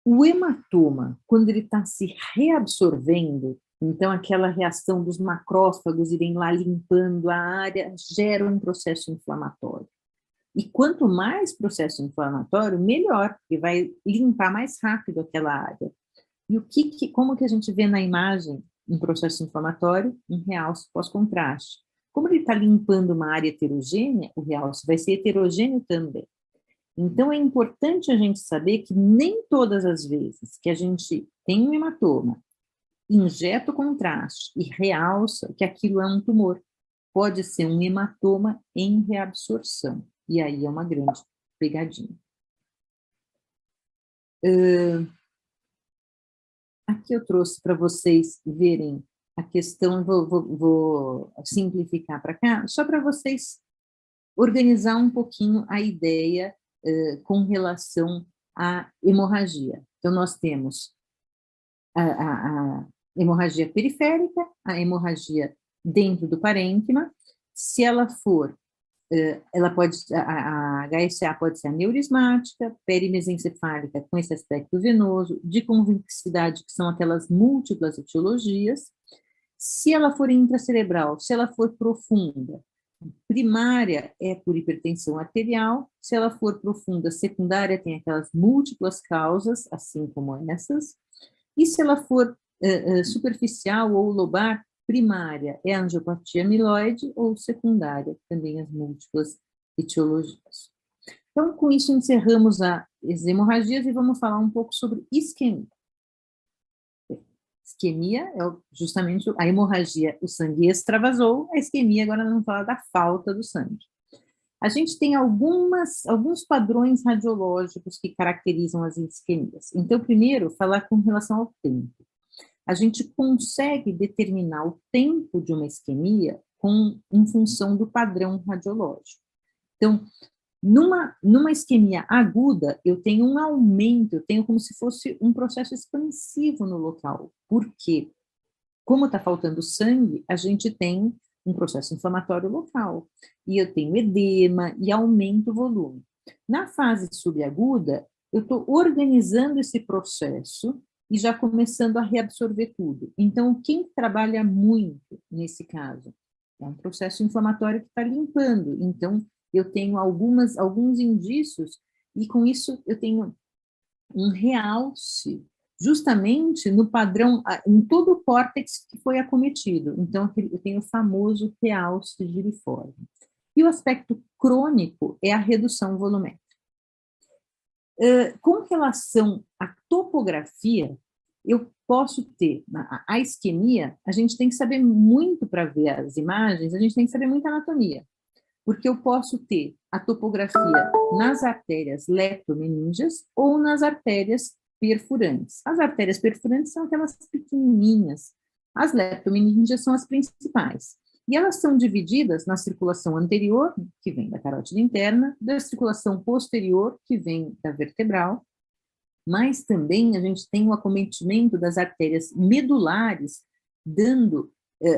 Speaker 2: O hematoma, quando ele está se reabsorvendo, então aquela reação dos macrófagos irem lá limpando a área, gera um processo inflamatório. E quanto mais processo inflamatório, melhor, porque vai limpar mais rápido aquela área. E como que a gente vê na imagem um processo inflamatório? Um realce pós-contraste. Como ele está limpando uma área heterogênea, o realce vai ser heterogêneo também. Então, é importante a gente saber que nem todas as vezes que a gente tem um hematoma, injeta o contraste e realça que aquilo é um tumor. Pode ser um hematoma em reabsorção. E aí é uma grande pegadinha. Aqui eu trouxe para vocês verem a questão, vou simplificar para cá, só para vocês organizar um pouquinho a ideia com relação à hemorragia. Então, nós temos a hemorragia periférica, a hemorragia dentro do parênquima. Se ela for, ela pode, a HSA pode ser aneurismática, perimesencefálica com esse aspecto venoso, de convexidade, que são aquelas múltiplas etiologias. Se ela for intracerebral, se ela for profunda, primária é por hipertensão arterial, se ela for profunda, secundária tem aquelas múltiplas causas, assim como essas, e se ela for superficial ou lobar, primária é a angiopatia amiloide ou secundária, também as múltiplas etiologias. Então, com isso, encerramos as hemorragias e vamos falar um pouco sobre isquemia. Isquemia é justamente a hemorragia, o sangue extravasou, a isquemia, agora nós vamos falar da falta do sangue. A gente tem alguns padrões radiológicos que caracterizam as isquemias. Então, primeiro, falar com relação ao tempo. A gente consegue determinar o tempo de uma isquemia em função do padrão radiológico. Então, numa isquemia aguda, eu tenho um aumento, eu tenho como se fosse um processo expansivo no local. Por quê? Como está faltando sangue, a gente tem um processo inflamatório local. E eu tenho edema e aumento o volume. Na fase subaguda, eu estou organizando esse processo e já começando a reabsorver tudo. Então, quem trabalha muito nesse caso? É um processo inflamatório que está limpando. Então, eu tenho alguns indícios, e com isso eu tenho um realce justamente no padrão, em todo o córtex que foi acometido. Então, eu tenho o famoso realce giriforme. E o aspecto crônico é a redução volumétrica. Com relação à topografia, eu posso ter, a isquemia, a gente tem que saber muito para ver as imagens, a gente tem que saber muita anatomia, porque eu posso ter a topografia nas artérias leptomeníngeas ou nas artérias perfurantes. As artérias perfurantes são aquelas pequenininhas, as leptomeníngeas são as principais. E elas são divididas na circulação anterior, que vem da carótida interna, da circulação posterior, que vem da vertebral, mas também a gente tem o acometimento das artérias medulares, dando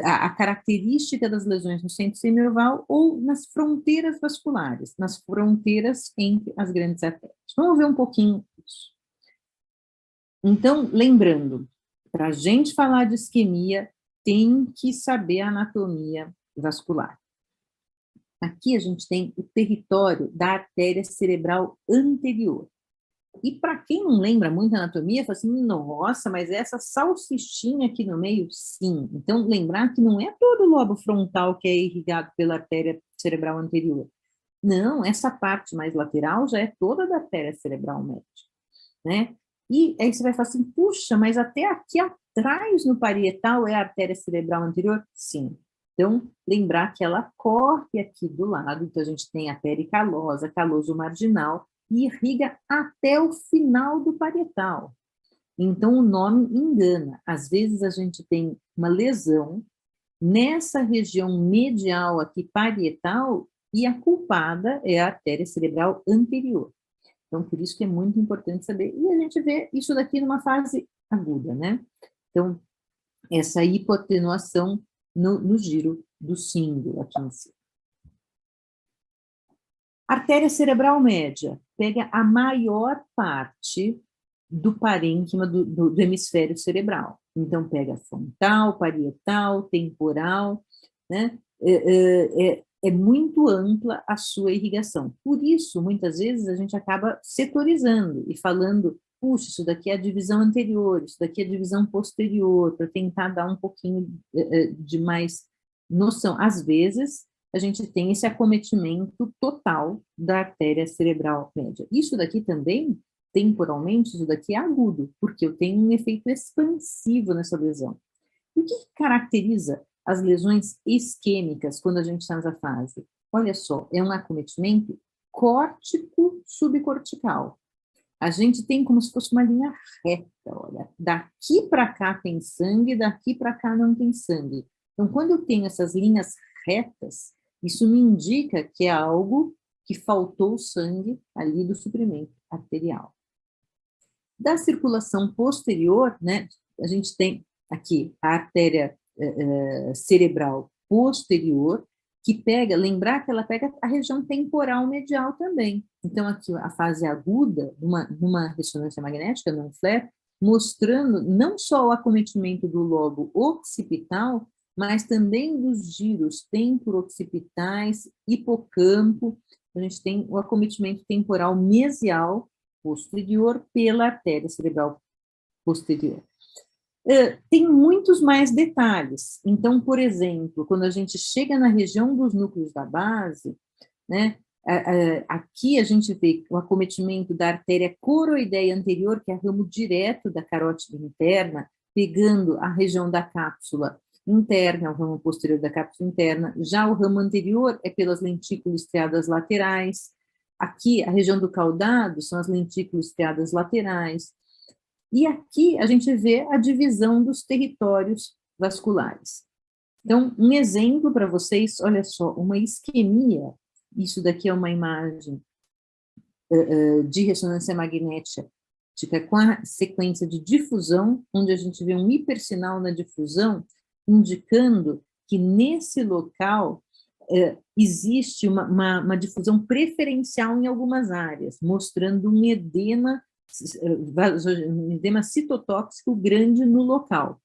Speaker 2: a característica das lesões no centro semioval ou nas fronteiras vasculares, nas fronteiras entre as grandes artérias. Vamos ver um pouquinho isso. Então, lembrando, para a gente falar de isquemia, tem que saber a anatomia vascular. Aqui a gente tem o território da artéria cerebral anterior. E para quem não lembra muito a anatomia, fala assim, nossa, mas essa salsichinha aqui no meio, sim. Então, lembrar que não é todo o lobo frontal que é irrigado pela artéria cerebral anterior. Não, essa parte mais lateral já é toda da artéria cerebral média, né? E aí você vai falar assim, puxa, mas até aqui atrás no parietal é a artéria cerebral anterior? Sim. Então, lembrar que ela corre aqui do lado, então a gente tem a pericalosa, caloso marginal, e irriga até o final do parietal. Então, o nome engana. Às vezes, a gente tem uma lesão nessa região medial aqui, parietal, e a culpada é a artéria cerebral anterior. Então, por isso que é muito importante saber. E a gente vê isso daqui numa fase aguda, né? Então, essa hipotenuação no giro do símbolo aqui em cima. Artéria cerebral média pega a maior parte do parênquima do hemisfério cerebral. Então, pega frontal, parietal, temporal, né? É muito ampla a sua irrigação. Por isso, muitas vezes, a gente acaba setorizando e falando, puxa, isso daqui é a divisão anterior, isso daqui é a divisão posterior, para tentar dar um pouquinho de mais noção. Às vezes, a gente tem esse acometimento total da artéria cerebral média. Isso daqui também, temporalmente, isso daqui é agudo, porque eu tenho um efeito expansivo nessa lesão. E o que caracteriza as lesões isquêmicas quando a gente está nessa fase? Olha só, é um acometimento córtico-subcortical. A gente tem como se fosse uma linha reta, olha, daqui para cá tem sangue, daqui para cá não tem sangue. Então, quando eu tenho essas linhas retas, isso me indica que é algo que faltou sangue ali do suprimento arterial. Da circulação posterior, né, a gente tem aqui a artéria cerebral posterior, que pega, lembrar que ela pega a região temporal medial também. Então, aqui a fase aguda, numa ressonância magnética, num FLAP, mostrando não só o acometimento do lobo occipital, mas também dos giros temporo-occipitais, hipocampo. A gente tem o acometimento temporal mesial posterior pela artéria cerebral posterior. Tem muitos mais detalhes. Então, por exemplo, quando a gente chega na região dos núcleos da base, né, aqui a gente vê o acometimento da artéria coroideia anterior, que é ramo direto da carótida interna, pegando a região da cápsula interna, o ramo posterior da cápsula interna. Já o ramo anterior é pelas lentículas estriadas laterais. Aqui, a região do caudado são as lentículas estriadas laterais. E aqui a gente vê a divisão dos territórios vasculares. Então, um exemplo para vocês, olha só, uma isquemia, isso daqui é uma imagem de ressonância magnética com a sequência de difusão, onde a gente vê um hipersinal na difusão, indicando que nesse local existe uma difusão preferencial em algumas áreas, mostrando um edema citotóxico grande no local.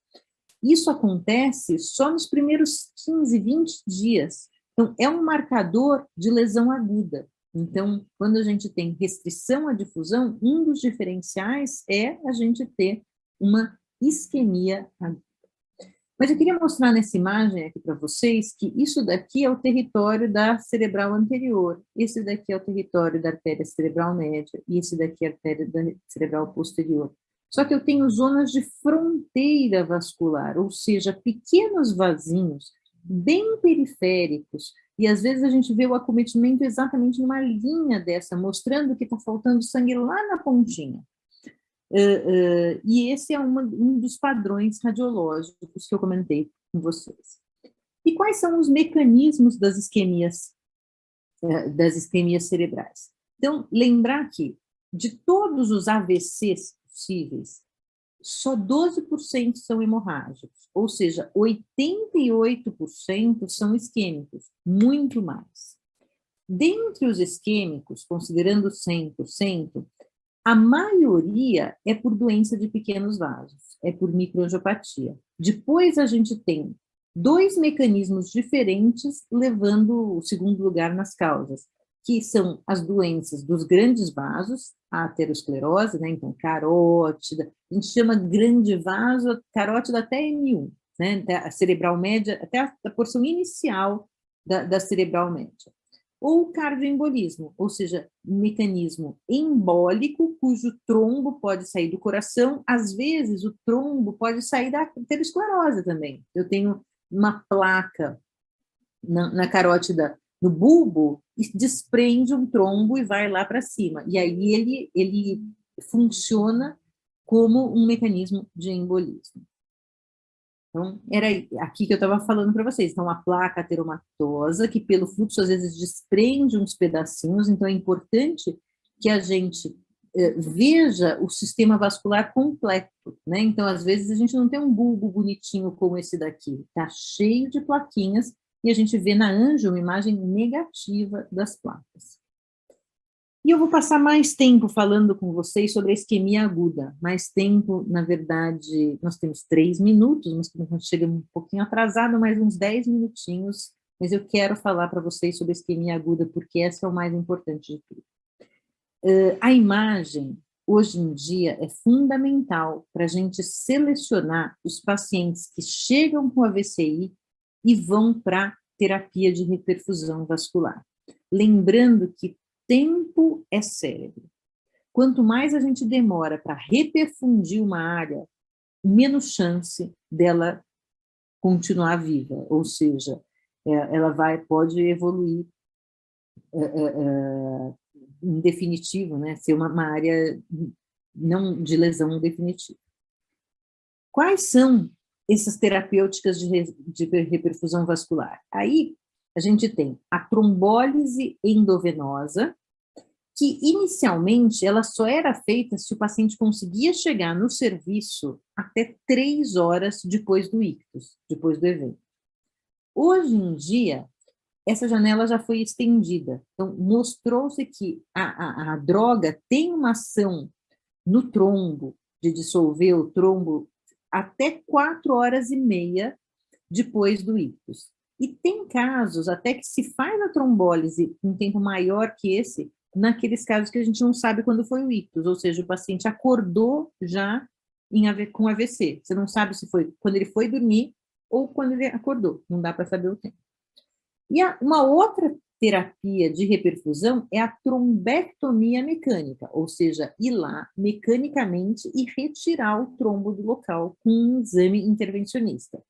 Speaker 2: Isso acontece só nos primeiros 15, 20 dias. Então, é um marcador de lesão aguda. Então, quando a gente tem restrição à difusão, um dos diferenciais é a gente ter uma isquemia aguda. Mas eu queria mostrar nessa imagem aqui para vocês que isso daqui é o território da cerebral anterior, esse daqui é o território da artéria cerebral média, e esse daqui é a artéria cerebral posterior. Só que eu tenho zonas de fronteira vascular, ou seja, pequenos vasinhos, bem periféricos, e às vezes a gente vê o acometimento exatamente numa linha dessa, mostrando que está faltando sangue lá na pontinha. E esse é um dos padrões radiológicos que eu comentei com vocês. E quais são os mecanismos das isquemias cerebrais? Então, lembrar que de todos os AVCs possíveis, só 12% são hemorrágicos, ou seja, 88% são isquêmicos, muito mais. Dentre os isquêmicos, considerando 100%, a maioria é por doença de pequenos vasos, é por microangiopatia. Depois a gente tem 2 mecanismos diferentes levando o segundo lugar nas causas, que são as doenças dos grandes vasos, a aterosclerose, né? Então carótida, a gente chama grande vaso, carótida até M1, né? A cerebral média, até a porção inicial da cerebral média. Ou cardioembolismo, ou seja, mecanismo embólico, cujo trombo pode sair do coração, às vezes o trombo pode sair da aterosclerose também. Eu tenho uma placa na carótida, no bulbo, e desprende um trombo e vai lá para cima. E aí ele funciona como um mecanismo de embolismo. Então, era aqui que eu estava falando para vocês. Então, a placa ateromatosa, que pelo fluxo às vezes desprende uns pedacinhos, então é importante que a gente veja o sistema vascular completo, né? Então, às vezes, a gente não tem um bulbo bonitinho como esse daqui, está cheio de plaquinhas, e a gente vê na anjo uma imagem negativa das placas. E eu vou passar mais tempo falando com vocês sobre a isquemia aguda. Mais tempo, na verdade, nós temos 3 minutos, mas chega um pouquinho atrasado, mais uns 10 minutinhos, mas eu quero falar para vocês sobre a isquemia aguda, porque essa é o mais importante de tudo. A imagem, hoje em dia, é fundamental para a gente selecionar os pacientes que chegam com AVCI e vão para terapia de reperfusão vascular. Lembrando que tempo é cérebro. Quanto mais a gente demora para reperfundir uma área, menos chance dela continuar viva, ou seja, ela pode evoluir em definitivo, né, ser uma área não de lesão definitiva. Quais são essas terapêuticas de reperfusão vascular? Aí a gente tem a trombólise endovenosa, que inicialmente ela só era feita se o paciente conseguia chegar no serviço até 3 horas depois do ictus, depois do evento. Hoje em dia, essa janela já foi estendida. Então, mostrou-se que a droga tem uma ação no trombo, de dissolver o trombo até 4 horas e meia depois do ictus. E tem casos até que se faz a trombólise um tempo maior que esse, naqueles casos que a gente não sabe quando foi o ictus, ou seja, o paciente acordou já com AVC. Você não sabe se foi quando ele foi dormir ou quando ele acordou, não dá para saber o tempo. E uma outra terapia de reperfusão é a trombectomia mecânica, ou seja, ir lá mecanicamente e retirar o trombo do local com um exame intervencionista.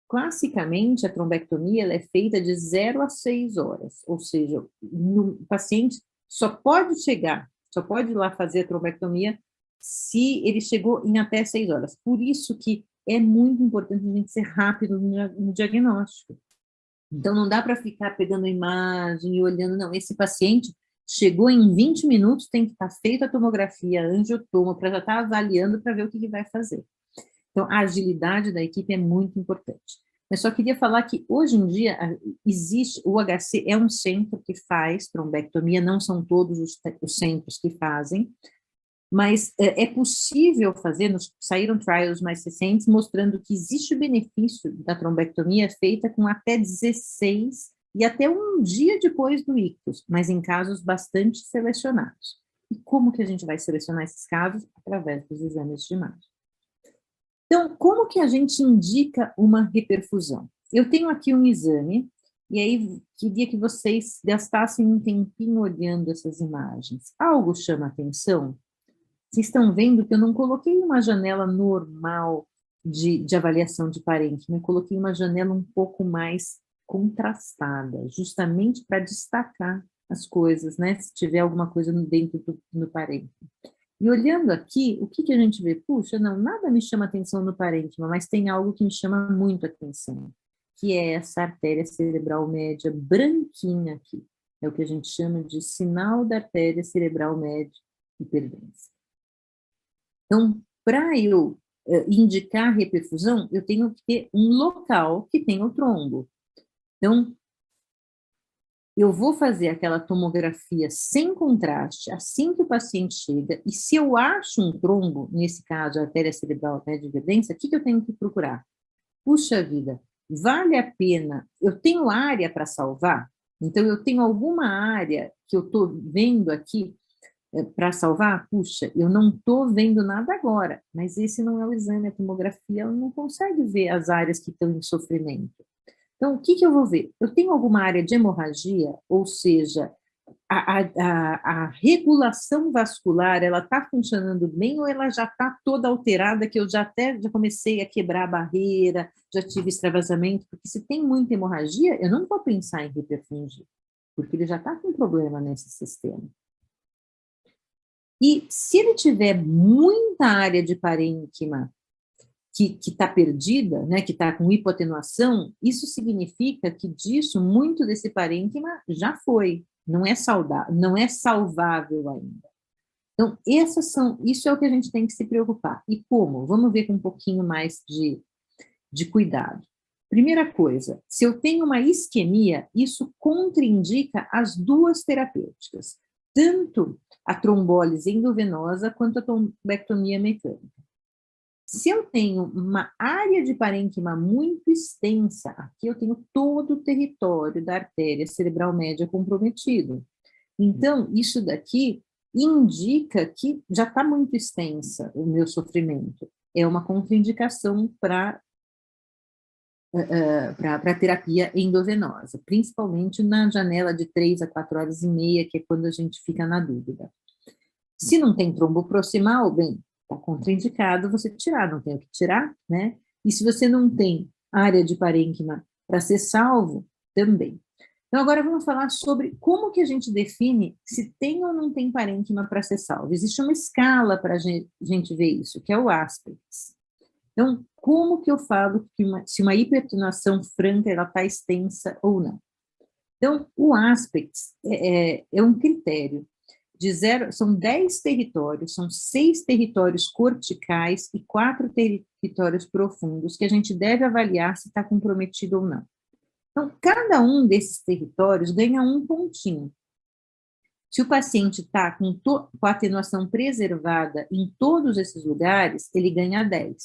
Speaker 2: Classicamente, a trombectomia ela é feita de 0 a 6 horas, ou seja, o paciente só pode ir lá fazer a trombectomia se ele chegou em até 6 horas. Por isso que é muito importante a gente ser rápido no diagnóstico. Então, não dá para ficar pegando a imagem e olhando, não. Esse paciente chegou em 20 minutos, tem que estar feita a tomografia, a angiotomo, para já estar avaliando para ver o que vai fazer. Então, a agilidade da equipe é muito importante. Eu só queria falar que, hoje em dia, o HC é um centro que faz trombectomia, não são todos os centros que fazem, mas é possível fazer, saíram trials mais recentes mostrando que existe o benefício da trombectomia feita com até 16 e até um dia depois do ictus, mas em casos bastante selecionados. E como que a gente vai selecionar esses casos? Através dos exames de imagem. Então, como que a gente indica uma reperfusão? Eu tenho aqui um exame, e aí queria que vocês gastassem um tempinho olhando essas imagens. Algo chama atenção? Vocês estão vendo que eu não coloquei uma janela normal de avaliação de parênquima, eu coloquei uma janela um pouco mais contrastada, justamente para destacar as coisas, né? Se tiver alguma coisa dentro do parênquima. E olhando aqui, o que a gente vê? Puxa, não, nada me chama atenção no parênquima, mas tem algo que me chama muito atenção, que é essa artéria cerebral média branquinha aqui. É o que a gente chama de sinal da artéria cerebral média hiperdensa. Então, para eu indicar reperfusão, eu tenho que ter um local que tenha o trombo. Então, eu vou fazer aquela tomografia sem contraste assim que o paciente chega, e se eu acho um trombo, nesse caso, a artéria cerebral média hiperdensa, o que eu tenho que procurar? Puxa vida, vale a pena, eu tenho área para salvar? Então, eu tenho alguma área que eu estou vendo aqui para salvar? Puxa, eu não estou vendo nada agora, mas esse não é o exame, a tomografia, ela não consegue ver as áreas que estão em sofrimento. Então, o que eu vou ver? Eu tenho alguma área de hemorragia, ou seja, a regulação vascular, ela está funcionando bem ou ela já está toda alterada, que eu já comecei a quebrar a barreira, já tive extravasamento, porque se tem muita hemorragia, eu não vou pensar em hiperfungir, porque ele já está com problema nesse sistema. E se ele tiver muita área de parênquima que está perdida, né, que está com hipotenuação, isso significa que muito desse parênquima já foi, não é saudável, não é salvável ainda. Então, isso é o que a gente tem que se preocupar. E como? Vamos ver com um pouquinho mais de cuidado. Primeira coisa, se eu tenho uma isquemia, isso contraindica as duas terapêuticas, tanto a trombólise endovenosa quanto a trombectomia mecânica. Se eu tenho uma área de parênquima muito extensa, aqui eu tenho todo o território da artéria cerebral média comprometido. Então, isso daqui indica que já está muito extensa o meu sofrimento. É uma contraindicação para terapia endovenosa, principalmente na janela de 3 a 4 horas e meia, que é quando a gente fica na dúvida. Se não tem trombo proximal, bem, está contraindicado você tirar, não tem o que tirar, né? E se você não tem área de parênquima para ser salvo, também. Então, agora vamos falar sobre como que a gente define se tem ou não tem parênquima para ser salvo. Existe uma escala para a gente ver isso, que é o Aspects. Então, como que eu falo que se uma hipertenuação franca ela está extensa ou não? Então, o Aspects é um critério são 10 territórios, são 6 territórios corticais e 4 territórios profundos que a gente deve avaliar se está comprometido ou não. Então, cada um desses territórios ganha um pontinho. Se o paciente está com a atenuação preservada em todos esses lugares, ele ganha 10.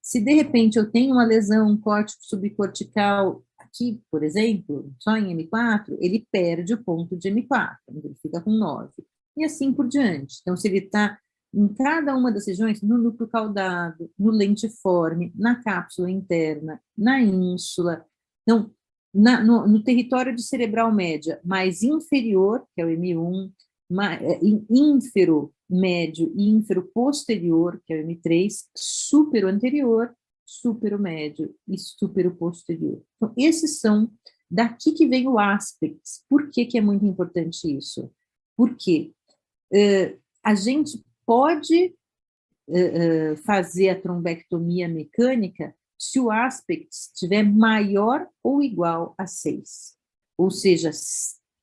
Speaker 2: Se, de repente, eu tenho uma lesão córtico subcortical aqui, por exemplo, só em M4, ele perde o ponto de M4, ele fica com 9. E assim por diante. Então, se ele está em cada uma das regiões, no núcleo caudado, no lentiforme, na cápsula interna, na ínsula, então, no território de cerebral média mais inferior, que é o M1, ínfero médio e ínfero posterior, que é o M3, súpero anterior, súpero médio e súpero posterior. Então, esses são, daqui que vem o aspects. Por que é muito importante isso? Porque a gente pode fazer a trombectomia mecânica se o aspect estiver maior ou igual a 6. Ou seja,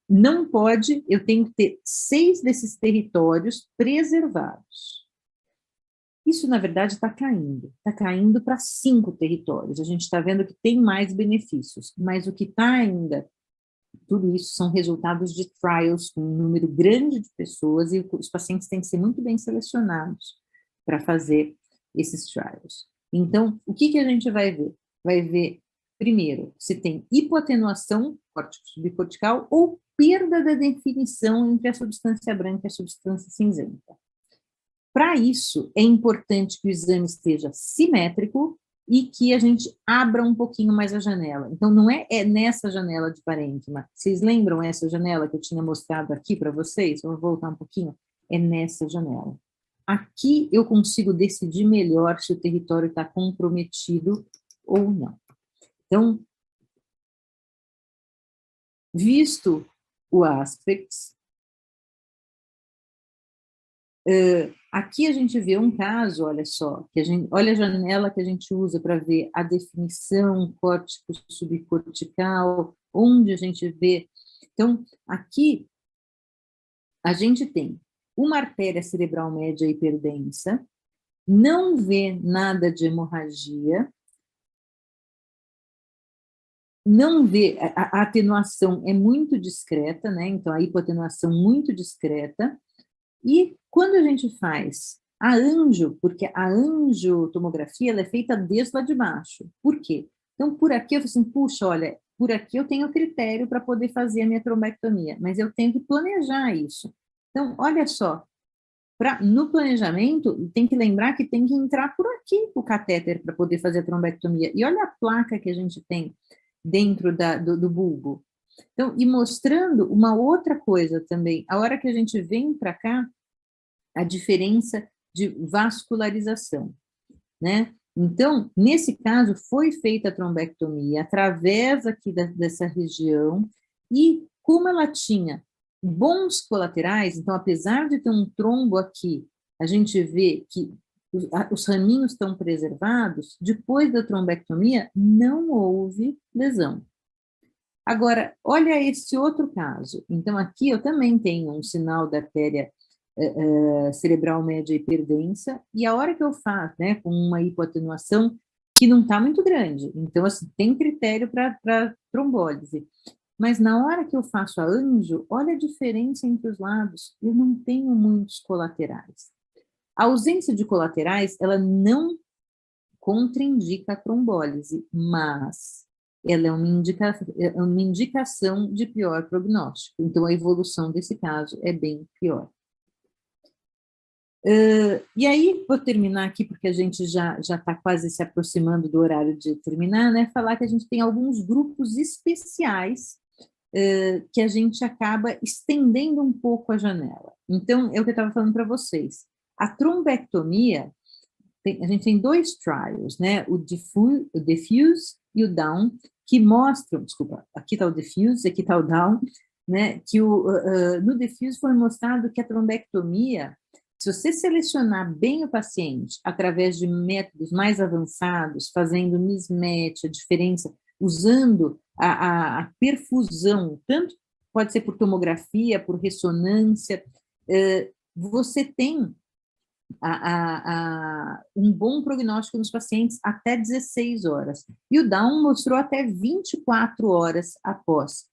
Speaker 2: não pode, eu tenho que ter 6 desses territórios preservados. Isso, na verdade, está caindo para 5 territórios. A gente está vendo que tem mais benefícios, mas o que está ainda, tudo isso são resultados de trials com um número grande de pessoas e os pacientes têm que ser muito bem selecionados para fazer esses trials. Então, o que a gente vai ver? Vai ver, primeiro, se tem hipoatenuação córtico-subcortical ou perda da definição entre a substância branca e a substância cinzenta. para isso, é importante que o exame esteja simétrico e que a gente abra um pouquinho mais a janela. Então, não é nessa janela de parênquima. Vocês lembram essa janela que eu tinha mostrado aqui para vocês? Vou voltar um pouquinho. É nessa janela. Aqui eu consigo decidir melhor se o território está comprometido ou não. Então, visto o aspects, aqui a gente vê um caso, olha só, olha a janela que a gente usa para ver a definição córtico subcortical, onde a gente vê. Então, aqui a gente tem uma artéria cerebral média hiperdensa, não vê nada de hemorragia, não vê, a atenuação é muito discreta, né? Então, a hipoatenuação muito discreta. E quando a gente faz a anjo, porque a angiotomografia ela é feita desde lá de baixo. Por quê? Então, por aqui eu falo assim, puxa, olha, por aqui eu tenho critério para poder fazer a minha trombectomia, mas eu tenho que planejar isso. Então, olha só, no planejamento, tem que lembrar que tem que entrar por aqui o catéter para poder fazer a trombectomia. E olha a placa que a gente tem dentro do bulbo. Então, e mostrando uma outra coisa também, a hora que a gente vem para cá, a diferença de vascularização, né? Então, nesse caso, foi feita a trombectomia através aqui dessa região, e como ela tinha bons colaterais, então, apesar de ter um trombo aqui, a gente vê que os raminhos estão preservados, depois da trombectomia, não houve lesão. Agora, olha esse outro caso. Então, aqui eu também tenho um sinal da artéria cerebral média hiperdensa, e a hora que eu faço, né, com uma hipoatenuação que não está muito grande, então, assim, tem critério para trombólise. Mas na hora que eu faço a anjo, olha a diferença entre os lados, eu não tenho muitos colaterais. A ausência de colaterais, ela não contraindica a trombólise, mas ela é uma indicação de pior prognóstico. Então, a evolução desse caso é bem pior. E aí, vou terminar aqui, porque a gente já está quase se aproximando do horário de terminar, né? Falar que a gente tem alguns grupos especiais que a gente acaba estendendo um pouco a janela. Então, é o que eu estava falando para vocês. A trombectomia, a gente tem dois trials, né? O diffuse e o down, que mostram, desculpa, aqui está o diffuse, aqui está o down, né? Que no diffuse foi mostrado que a trombectomia, se você selecionar bem o paciente através de métodos mais avançados, fazendo mismatch, a diferença, usando a perfusão, tanto pode ser por tomografia, por ressonância, você tem um bom prognóstico nos pacientes até 16 horas. E o Down mostrou até 24 horas após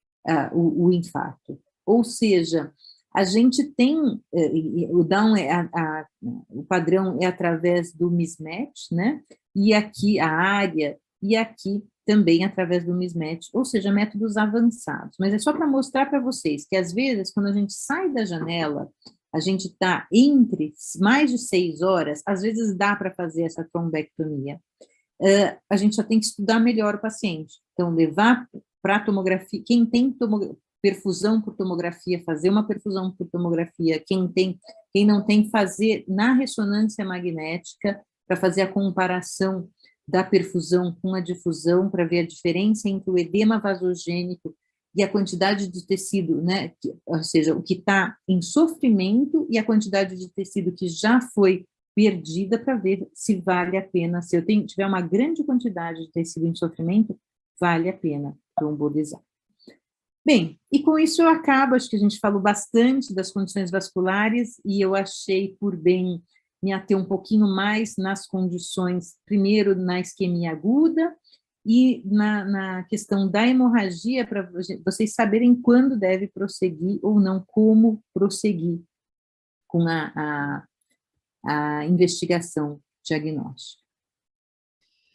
Speaker 2: o infarto. Ou seja, a gente tem, o Down, o padrão é através do mismatch, né? E aqui a área, e aqui também através do mismatch, ou seja, métodos avançados. Mas é só para mostrar para vocês que, às vezes, quando a gente sai da janela, a gente está entre mais de 6 horas, às vezes dá para fazer essa trombectomia. A gente só tem que estudar melhor o paciente. Então, levar para a tomografia, quem tem perfusão por tomografia, fazer uma perfusão por tomografia, quem não tem, fazer na ressonância magnética, para fazer a comparação da perfusão com a difusão, para ver a diferença entre o edema vasogênico e a quantidade de tecido, né, ou seja, o que está em sofrimento e a quantidade de tecido que já foi perdida, para ver se vale a pena, se eu tiver uma grande quantidade de tecido em sofrimento, vale a pena trombolizar. Bem, e com isso eu acabo, acho que a gente falou bastante das condições vasculares, e eu achei por bem me ater um pouquinho mais nas condições, primeiro na isquemia aguda, e na questão da hemorragia, para vocês saberem quando deve prosseguir ou não, como prosseguir com a investigação diagnóstica.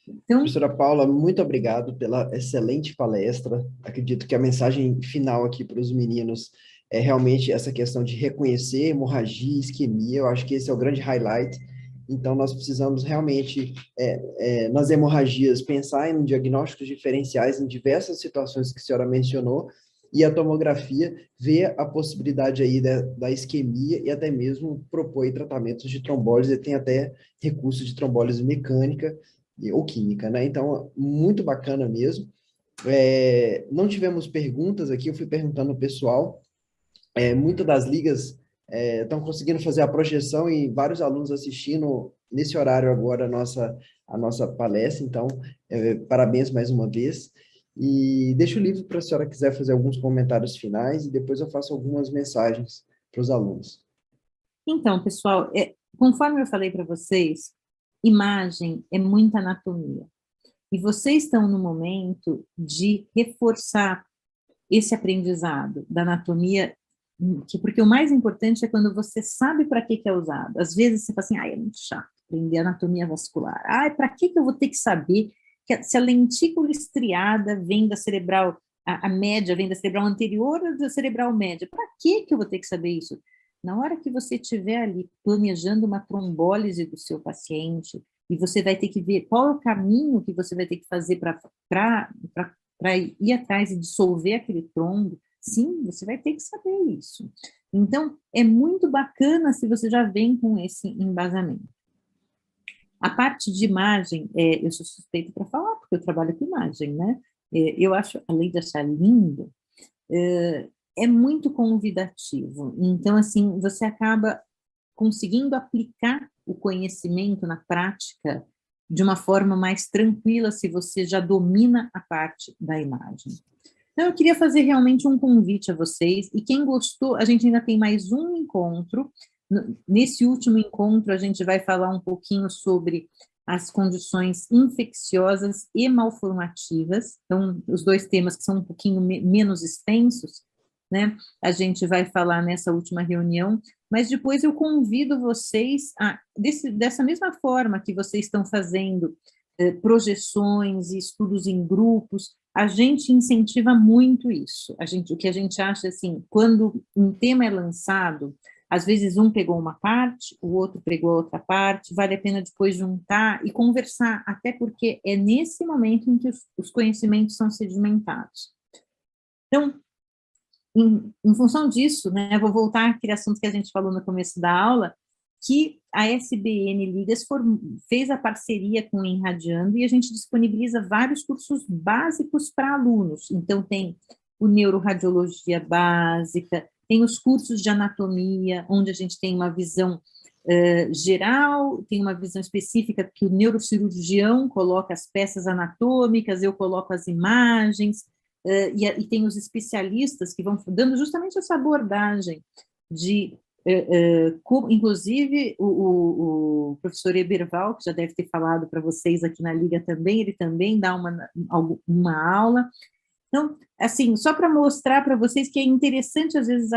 Speaker 2: Então,
Speaker 1: professora Paula, muito obrigado pela excelente palestra. Acredito que a mensagem final aqui para os meninos é realmente essa questão de reconhecer hemorragia, isquemia, eu acho que esse é o grande highlight. Então, nós precisamos realmente, nas hemorragias, pensar em diagnósticos diferenciais em diversas situações que a senhora mencionou, e a tomografia ver a possibilidade aí da isquemia e até mesmo propor aí tratamentos de trombólise, e tem até recursos de trombólise mecânica ou química, né? Então, muito bacana mesmo. Não tivemos perguntas aqui, eu fui perguntando ao pessoal, muitas das ligas estão conseguindo fazer a projeção e vários alunos assistindo nesse horário agora a nossa palestra, então, parabéns mais uma vez. E deixo o livro para a senhora quiser fazer alguns comentários finais e depois eu faço algumas mensagens para os alunos.
Speaker 2: Então, pessoal, conforme eu falei para vocês, imagem é muita anatomia. E vocês estão no momento de reforçar esse aprendizado da anatomia, porque o mais importante é quando você sabe para que é usado. Às vezes você fala assim, é muito chato aprender anatomia vascular. Para que eu vou ter que saber se a lentícula estriada vem da cerebral, a média vem da cerebral anterior ou da cerebral média? Para que eu vou ter que saber isso? Na hora que você estiver ali planejando uma trombólise do seu paciente, e você vai ter que ver qual é o caminho que você vai ter que fazer para ir atrás e dissolver aquele trombo, sim, você vai ter que saber isso. Então, é muito bacana se você já vem com esse embasamento. A parte de imagem, eu sou suspeita para falar, porque eu trabalho com imagem, né? Eu acho, além de achar lindo, é muito convidativo. Então, assim, você acaba conseguindo aplicar o conhecimento na prática de uma forma mais tranquila, se você já domina a parte da imagem. Então, eu queria fazer realmente um convite a vocês, e quem gostou, a gente ainda tem mais um encontro. Nesse último encontro, a gente vai falar um pouquinho sobre as condições infecciosas e malformativas, então, os dois temas que são um pouquinho menos extensos, né? A gente vai falar nessa última reunião, mas depois eu convido vocês dessa mesma forma que vocês estão fazendo projeções e estudos em grupos, a gente incentiva muito isso. O que a gente acha assim, quando um tema é lançado, às vezes um pegou uma parte, o outro pegou outra parte, vale a pena depois juntar e conversar, até porque é nesse momento em que os conhecimentos são sedimentados. Então, em função disso, né, vou voltar àquele assunto que a gente falou no começo da aula, que a SBN Ligas fez a parceria com o Enradiando e a gente disponibiliza vários cursos básicos para alunos. Então, tem o Neuroradiologia Básica, tem os cursos de anatomia, onde a gente tem uma visão geral, tem uma visão específica que o neurocirurgião coloca as peças anatômicas, eu coloco as imagens, e tem os especialistas que vão dando justamente essa abordagem de, inclusive, o professor Eberval, que já deve ter falado para vocês aqui na Liga também, ele também dá uma aula. Então, assim, só para mostrar para vocês que é interessante, às vezes,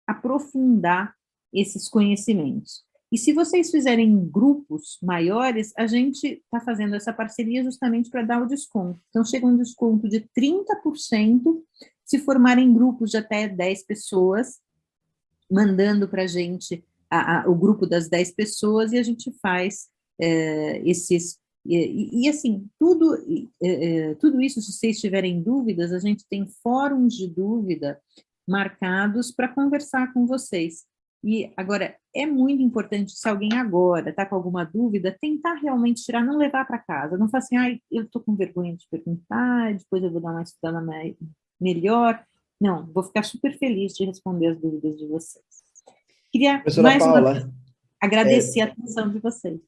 Speaker 2: aprofundar esses conhecimentos. E se vocês fizerem grupos maiores, a gente está fazendo essa parceria justamente para dar o desconto. Então, chega um desconto de 30% se formarem grupos de até 10 pessoas, mandando para a gente o grupo das 10 pessoas e a gente faz esses... assim, tudo isso, se vocês tiverem dúvidas, a gente tem fóruns de dúvida marcados para conversar com vocês. E, agora, é muito importante, se alguém agora está com alguma dúvida, tentar realmente tirar, não levar para casa, não falar assim, eu estou com vergonha de perguntar, depois eu vou dar uma estudada melhor. Não, vou ficar super feliz de responder as dúvidas de vocês. Queria,
Speaker 1: Professora
Speaker 2: mais uma vez,
Speaker 1: Paula,
Speaker 2: agradecer a atenção de vocês.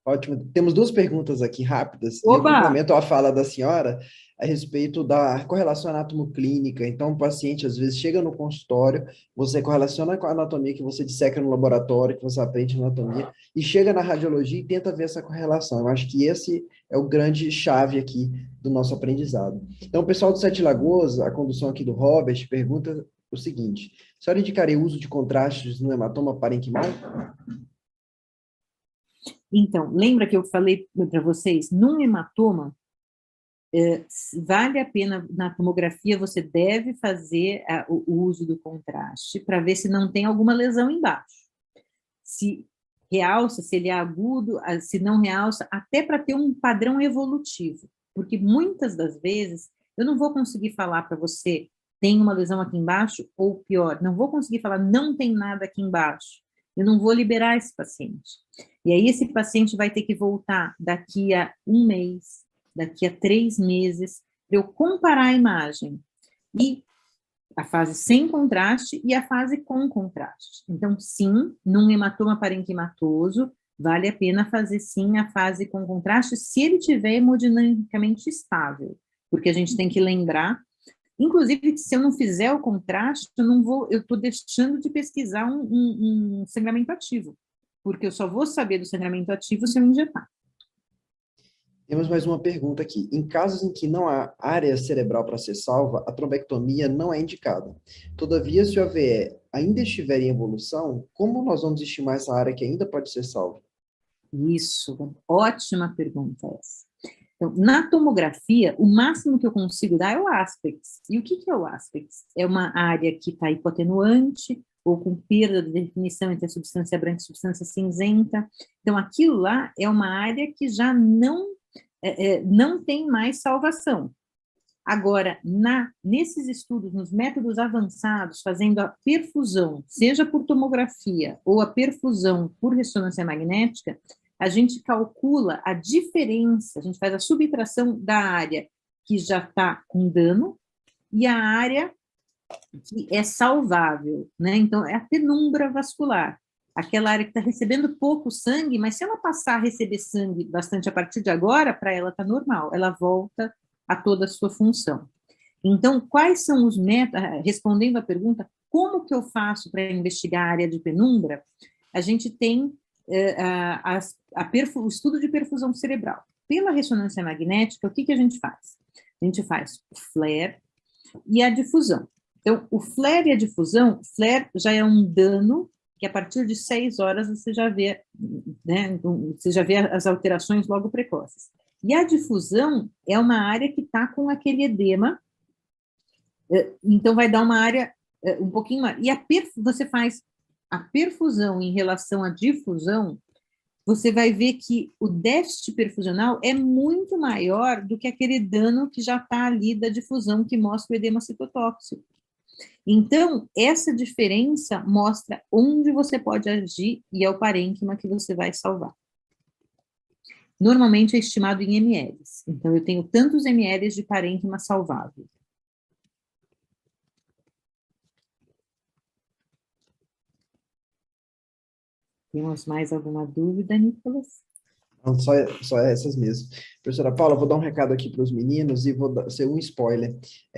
Speaker 1: ótimo. Temos duas perguntas aqui rápidas, e eu
Speaker 2: Oba!
Speaker 1: complemento a fala da senhora a respeito da correlação anatomo-clínica. Então, o paciente, às vezes, chega no consultório, você correlaciona com a anatomia que você disseca no laboratório, que você aprende na anatomia, e chega na radiologia e tenta ver essa correlação. Eu acho que esse é o grande chave aqui do nosso aprendizado. Então, o pessoal do Sete Lagoas, a condução aqui do Robert, pergunta o seguinte: a senhora indicaria o uso de contrastes no hematoma parênquimal?
Speaker 2: Então, lembra que eu falei para vocês, num hematoma, vale a pena, na tomografia, você deve fazer o uso do contraste para ver se não tem alguma lesão embaixo. Se realça, se ele é agudo, se não realça, até para ter um padrão evolutivo. Porque muitas das vezes, eu não vou conseguir falar para você, tem uma lesão aqui embaixo, ou pior, não vou conseguir falar, não tem nada aqui embaixo. Eu não vou liberar esse paciente. E aí esse paciente vai ter que voltar daqui a 1 mês, daqui a 3 meses, para eu comparar a imagem. E a fase sem contraste e a fase com contraste. Então, sim, num hematoma parenquimatoso, vale a pena fazer, sim, a fase com contraste, se ele tiver hemodinamicamente estável. Porque a gente tem que lembrar, inclusive, que se eu não fizer o contraste, eu estou deixando de pesquisar um sangramento ativo. Porque eu só vou saber do sangramento ativo se eu injetar.
Speaker 1: Temos mais uma pergunta aqui. Em casos em que não há área cerebral para ser salva, a trombectomia não é indicada. Todavia, se o AVE ainda estiver em evolução, como nós vamos estimar essa área que ainda pode ser salva?
Speaker 2: Isso, ótima pergunta essa. Então, na tomografia, o máximo que eu consigo dar é o aspects. E o que é o aspects? É uma área que está hipotenuante, ou com perda de definição entre a substância branca e a substância cinzenta. Então, aquilo lá é uma área que já não tem mais salvação. Agora, nesses estudos, nos métodos avançados, fazendo a perfusão, seja por tomografia ou a perfusão por ressonância magnética, a gente calcula a diferença, a gente faz a subtração da área que já está com dano e a área que é salvável, né? Então, é a penumbra vascular. Aquela área que está recebendo pouco sangue, mas se ela passar a receber sangue bastante a partir de agora, para ela está normal, ela volta a toda a sua função. Então, quais são os métodos, respondendo à pergunta, como que eu faço para investigar a área de penumbra? A gente tem o estudo de perfusão cerebral. Pela ressonância magnética, o que a gente faz? A gente faz o flare e a difusão. Então, o flare e a difusão, flare já é um dano que a partir de 6 horas você já vê, né, você já vê as alterações logo precoces. E a difusão é uma área que está com aquele edema, então vai dar uma área um pouquinho mais. E você faz a perfusão em relação à difusão, você vai ver que o déficit perfusional é muito maior do que aquele dano que já está ali da difusão, que mostra o edema citotóxico. Então, essa diferença mostra onde você pode agir e é o parênquima que você vai salvar. Normalmente é estimado em ml. Então, eu tenho tantos ml de parênquima salvável. Temos mais alguma dúvida, Nicolas?
Speaker 1: Não, só essas mesmo. Professora Paula, vou dar um recado aqui para os meninos e vou ser um spoiler.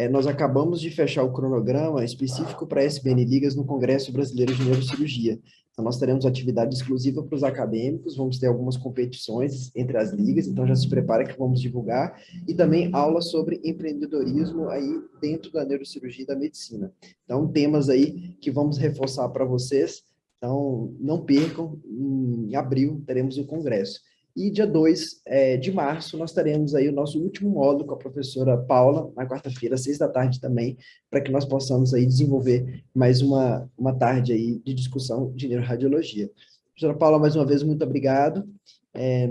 Speaker 1: Nós acabamos de fechar o cronograma específico para SBN Ligas no Congresso Brasileiro de Neurocirurgia. Então, nós teremos atividade exclusiva para os acadêmicos, vamos ter algumas competições entre as ligas, então já se prepara que vamos divulgar, e também aulas sobre empreendedorismo aí dentro da neurocirurgia e da medicina. Então, temas aí que vamos reforçar para vocês, então não percam, em abril teremos o congresso. E dia 2 de março, nós teremos aí o nosso último módulo com a professora Paula, na quarta-feira, às 6 da tarde também, para que nós possamos aí desenvolver mais uma tarde aí de discussão de neuroradiologia. Professora Paula, mais uma vez, muito obrigado.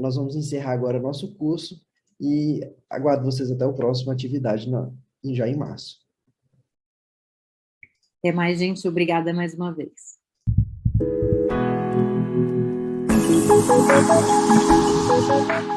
Speaker 1: Nós vamos encerrar agora o nosso curso e aguardo vocês até a próxima atividade já em março.
Speaker 2: Até mais, gente. Obrigada mais uma vez. Thank you.